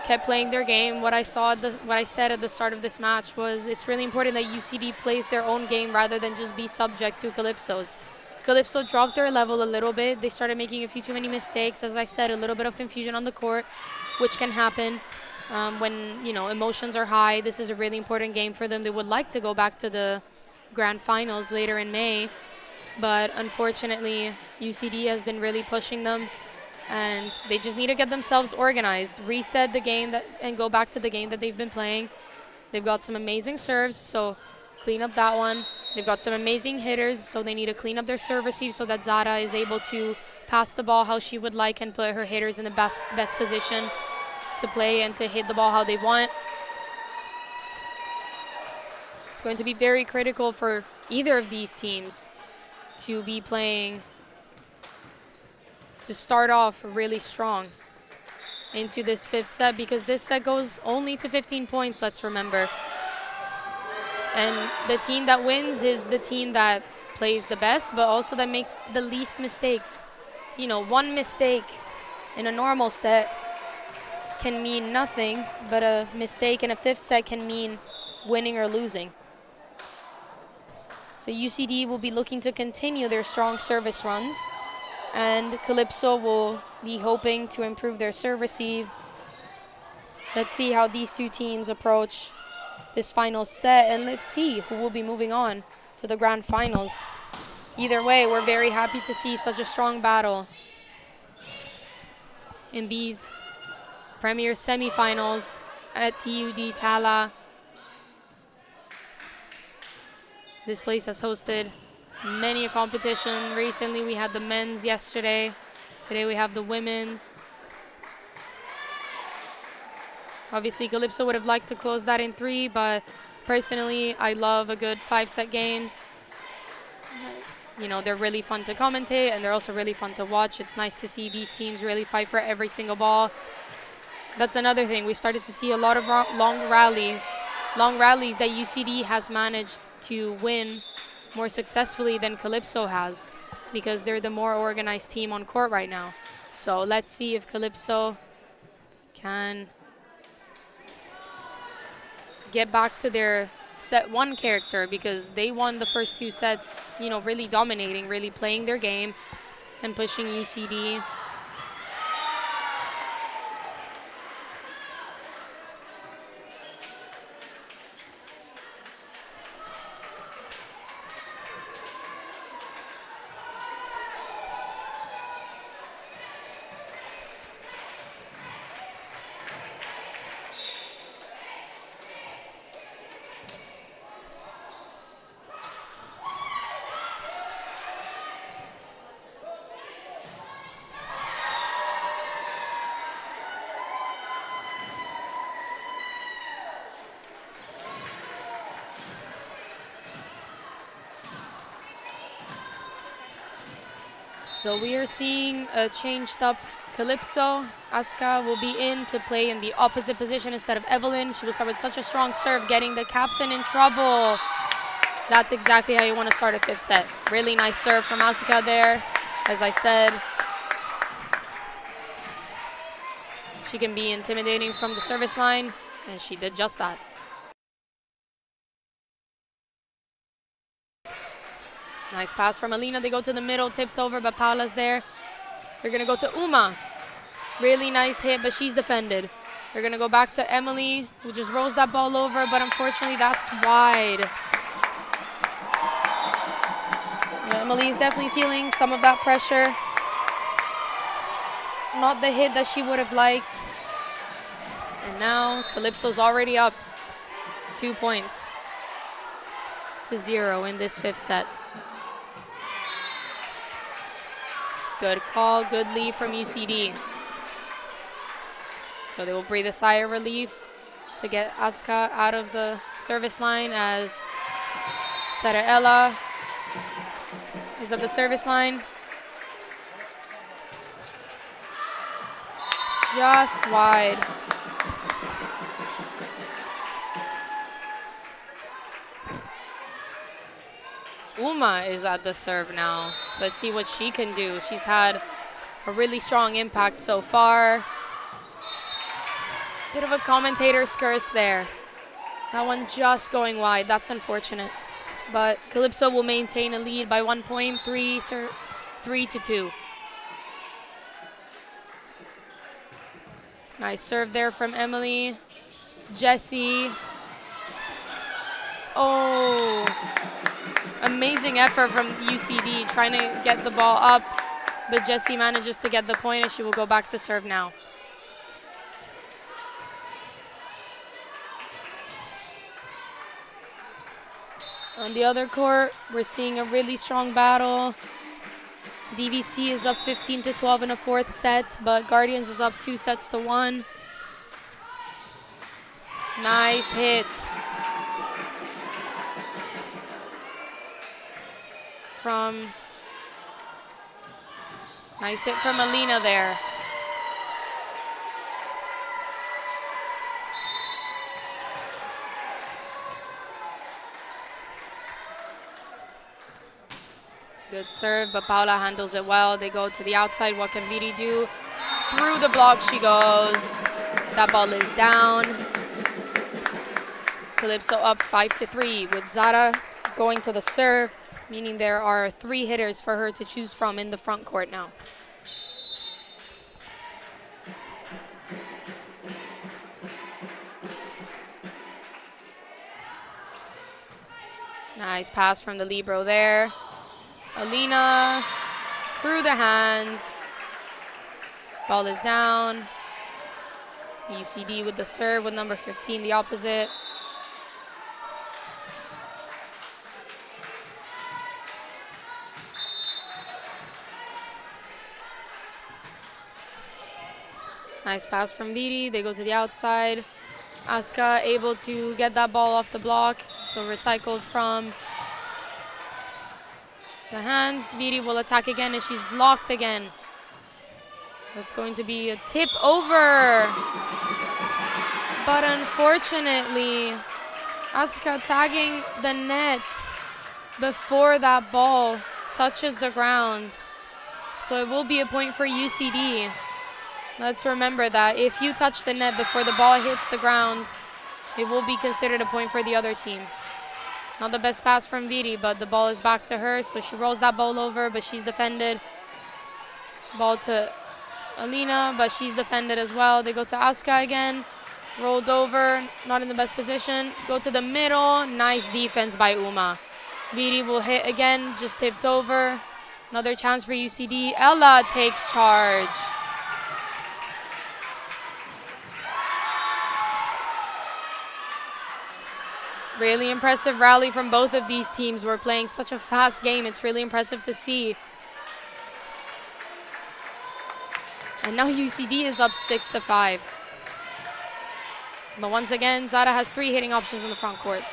kept playing their game. What I said at the start of this match was it's really important that UCD plays their own game rather than just be subject to Calypso's. Calypso dropped their level a little bit. They started making a few too many mistakes. As I said, a little bit of confusion on the court, which can happen when, you know, emotions are high. This is a really important game for them. They would like to go back to the grand finals later in May, but unfortunately, UCD has been really pushing them. and they just need to get themselves organized, reset the game and go back to the game that they've been playing. They've got some amazing serves, so clean up that one. They've got some amazing hitters, so they need to clean up their serve receive so that Zara is able to pass the ball how she would like and put her hitters in the best position to play and to hit the ball how they want. It's going to be very critical for either of these teams to be playing, to start off really strong into this 5th set, because this set goes only to 15 points, let's remember. And the team that wins is the team that plays the best, but also that makes the least mistakes. You know, one mistake in a normal set can mean nothing, but a mistake in a 5th set can mean winning or losing. So UCD will be looking to continue their strong service runs, and Calypso will be hoping to improve their serve receive. Let's see how these two teams approach this final set, and let's see who will be moving on to the grand finals. Either way, we're very happy to see such a strong battle in these premier semifinals at TUD Tala. This place has hosted many a competition. Recently we had the men's yesterday. Today we have the women's. Obviously Calypso would have liked to close that in 3, but personally I love a good 5-set games. You know, they're really fun to commentate and they're also really fun to watch. It's nice to see these teams really fight for every single ball. That's another thing. We started to see a lot of long rallies that UCD has managed to win more successfully than Calypso has, because they're the more organized team on court right now. So let's see if Calypso can get back to their set 1 character, because they won the first 2 sets, you know, really dominating, really playing their game and pushing UCD. So we are seeing a changed up Calypso. Asuka will be in to play in the opposite position instead of Evelyn. She will start with such a strong serve, getting the captain in trouble. That's exactly how you want to start a 5th set. Really nice serve from Asuka there. As I said, she can be intimidating from the service line, and she did just that. Nice pass from Alina. They go to the middle, tipped over, but Paula's there. They're going to go to Uma. Really nice hit, but she's defended. They're going to go back to Emily, who just rolls that ball over, but unfortunately that's wide. Yeah, Emily is definitely feeling some of that pressure. Not the hit that she would have liked. And now Calypso's already up 2 points to 0 in this 5th set. Good call, good lead from UCD. So they will breathe a sigh of relief to get Asuka out of the service line, as Sarahella is at the service line. Just wide. Uma is at the serve now. Let's see what she can do. She's had a really strong impact so far. Bit of a commentator's curse there. That one just going wide. That's unfortunate. But Calypso will maintain a lead by 1 point, 3-2. Nice serve there from Emily. Jessie. Oh. Amazing effort from UCD, trying to get the ball up. But Jessie manages to get the point, and she will go back to serve now. On the other court, we're seeing a really strong battle. DVC is up 15-12 in a fourth set, but Guardians is up 2-1. Nice hit from Alina there. Good serve, but Paula handles it well. They go to the outside. What can Viri do? Through the block she goes. That ball is down. Calypso up 5-3 with Zara going to the serve, meaning there are 3 hitters for her to choose from in the front court now. Nice pass from the libero there. Alina through the hands. Ball is down. UCD with the serve with number 15, the opposite. Nice pass from Viri. They go to the outside. Asuka able to get that ball off the block. So recycled from the hands. Viri will attack again, and she's blocked again. That's going to be a tip over. But unfortunately, Asuka tagging the net before that ball touches the ground. So it will be a point for UCD. Let's remember that if you touch the net before the ball hits the ground, it will be considered a point for the other team. Not the best pass from Viri, but the ball is back to her, so she rolls that ball over, but she's defended. Ball to Alina, but she's defended as well. They go to Asuka again. Rolled over, not in the best position. Go to the middle. Nice defense by Uma. Viri will hit again, just tipped over. Another chance for UCD. Ella takes charge. Really impressive rally from both of these teams. We're playing such a fast game. It's really impressive to see. And now UCD is up 6-5. But once again, Zara has 3 hitting options in the front court.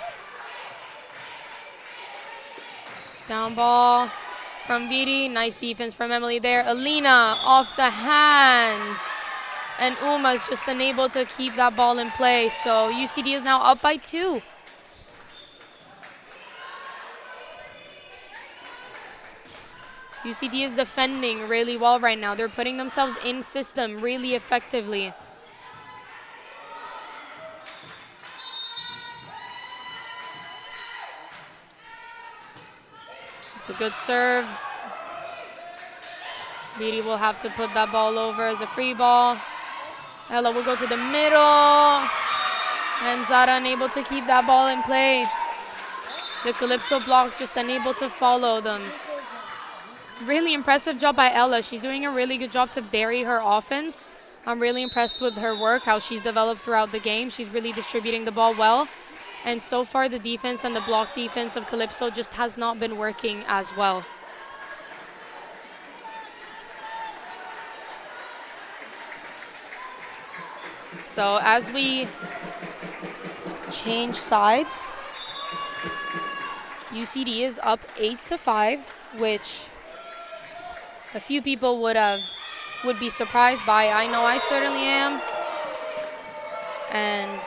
Down ball from Viri. Nice defense from Emily there. Alina off the hands. And Uma is just unable to keep that ball in play. So UCD is now up by 2. UCD is defending really well right now. They're putting themselves in system really effectively. It's a good serve. Viri will have to put that ball over as a free ball. Ella will go to the middle. And Zara unable to keep that ball in play. The Calypso block just unable to follow them. Really impressive job by Ella. She's doing a really good job to vary her offense. I'm really impressed with her work, how she's developed throughout the game. She's really distributing the ball well. And so far, the defense and the block defense of Calypso just has not been working as well. So as we change sides, UCD is up 8-5, which a few people would be surprised by. I know I certainly am. And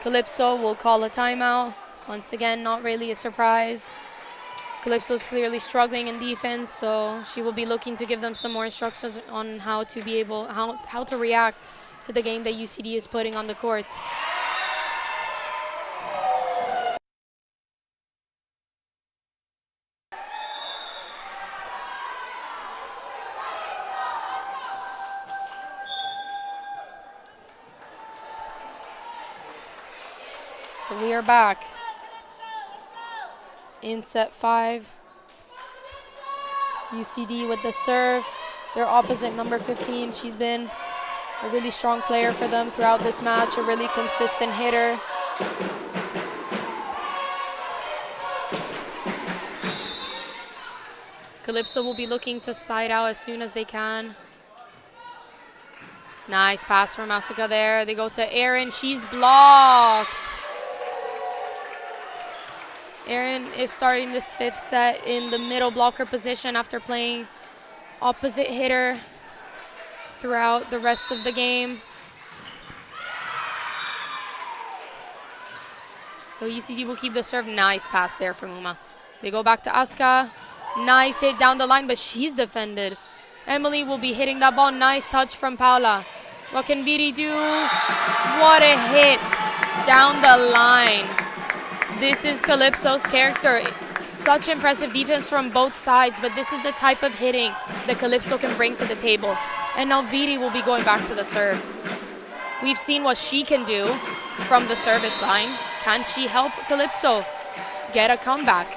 Calypso will call a timeout. Once again, not really a surprise. Calypso's clearly struggling in defense, so she will be looking to give them some more instructions on how to react to the game that UCD is putting on the court. So we are back in set 5. UCD with the serve. Their opposite, number 15. She's been a really strong player for them throughout this match, a really consistent hitter. Calypso will be looking to side out as soon as they can. Nice pass from Asuka there. They go to Erin. She's blocked. Erin is starting this 5th set in the middle blocker position after playing opposite hitter throughout the rest of the game. So UCD will keep the serve. Nice pass there from Uma. They go back to Asuka. Nice hit down the line, but she's defended. Emily will be hitting that ball. Nice touch from Paula. What can Viri do? What a hit down the line. This is Calypso's character. Such impressive defense from both sides, but this is the type of hitting that Calypso can bring to the table. And now Viri will be going back to the serve. We've seen what she can do from the service line. Can she help Calypso get a comeback?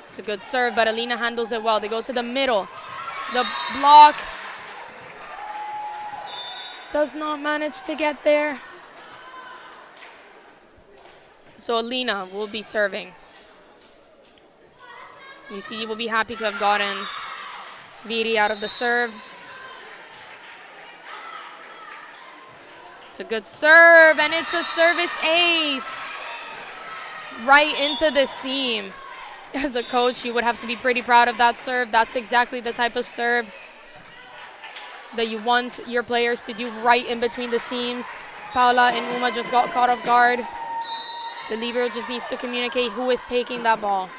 It's a good serve, but Alina handles it well. They go to the middle. The block does not manage to get there. So Alina will be serving. UCD will be happy to have gotten Viri out of the serve. It's a good serve, and it's a service ace. Right into the seam. As a coach, you would have to be pretty proud of that serve. That's exactly the type of serve that you want your players to do, right in between the seams. Paula and Uma just got caught off guard. The libero just needs to communicate who is taking that ball.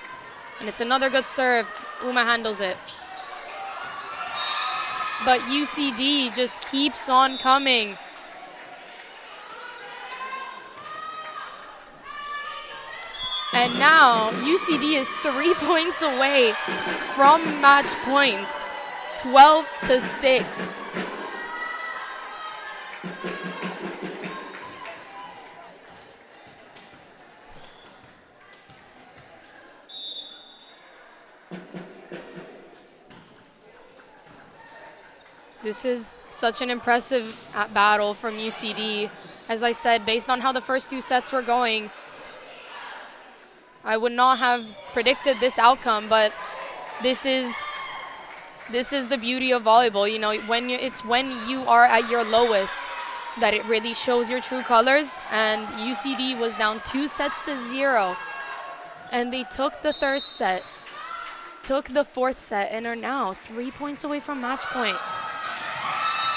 And it's another good serve. Uma handles it. But UCD just keeps on coming. And now UCD is 3 points away from match point, 12-6. This is such an impressive battle from UCD. As I said, based on how the first 2 sets were going, I would not have predicted this outcome, but this is the beauty of volleyball. You know, it's when you are at your lowest that it really shows your true colors. And UCD was down 2-0, and they took the 3rd set, took the 4th set, and are now 3 points away from match point.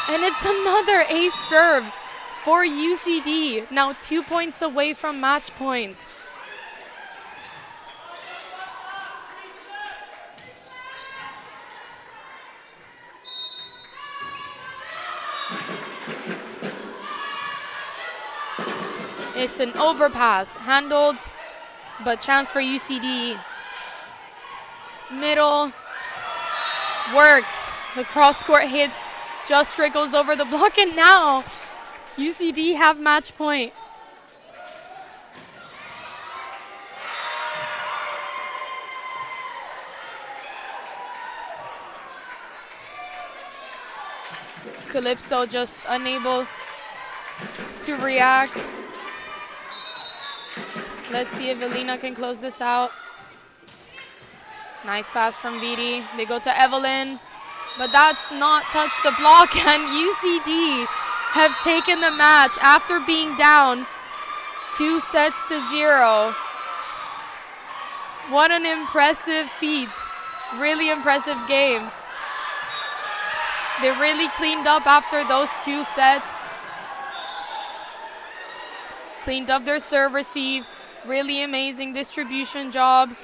And it's another ace serve for UCD, now 2 points away from match point. It's an overpass, handled, but chance for UCD. Middle, works. The cross-court hits, just trickles over the block, and now UCD have match point. Calypso just unable to react. Let's see if Alina can close this out. Nice pass from Viri. They go to Evelyn, but that's not touched the block, and UCD have taken the match after being down 2-0. What an impressive feat. Really impressive game. They really cleaned up after those 2 sets. Cleaned up their serve receive. Really amazing distribution job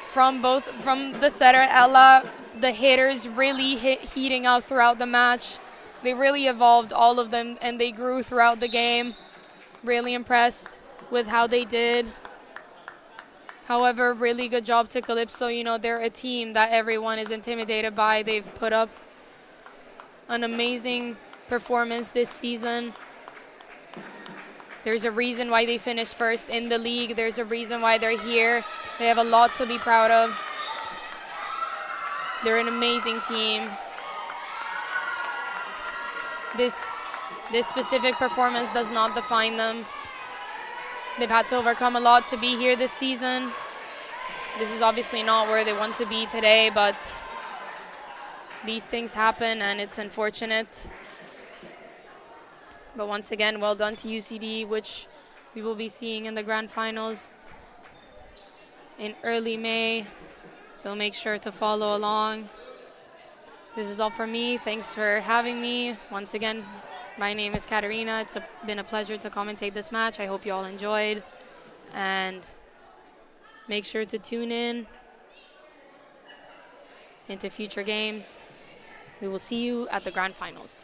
from the setter Ella. The hitters really heating up throughout the match. They really evolved, all of them, and they grew throughout the game. Really impressed with how they did. However, really good job to Calypso. You know, they're a team that everyone is intimidated by. They've put up an amazing performance this season. There's a reason why they finished first in the league. There's a reason why they're here. They have a lot to be proud of. They're an amazing team. This specific performance does not define them. They've had to overcome a lot to be here this season. This is obviously not where they want to be today, but these things happen and it's unfortunate. But once again, well done to UCD, which we will be seeing in the grand finals in early May. So make sure to follow along. This is all from me. Thanks for having me. Once again, my name is Katarina. It's been a pleasure to commentate this match. I hope you all enjoyed. And make sure to tune in into future games. We will see you at the grand finals.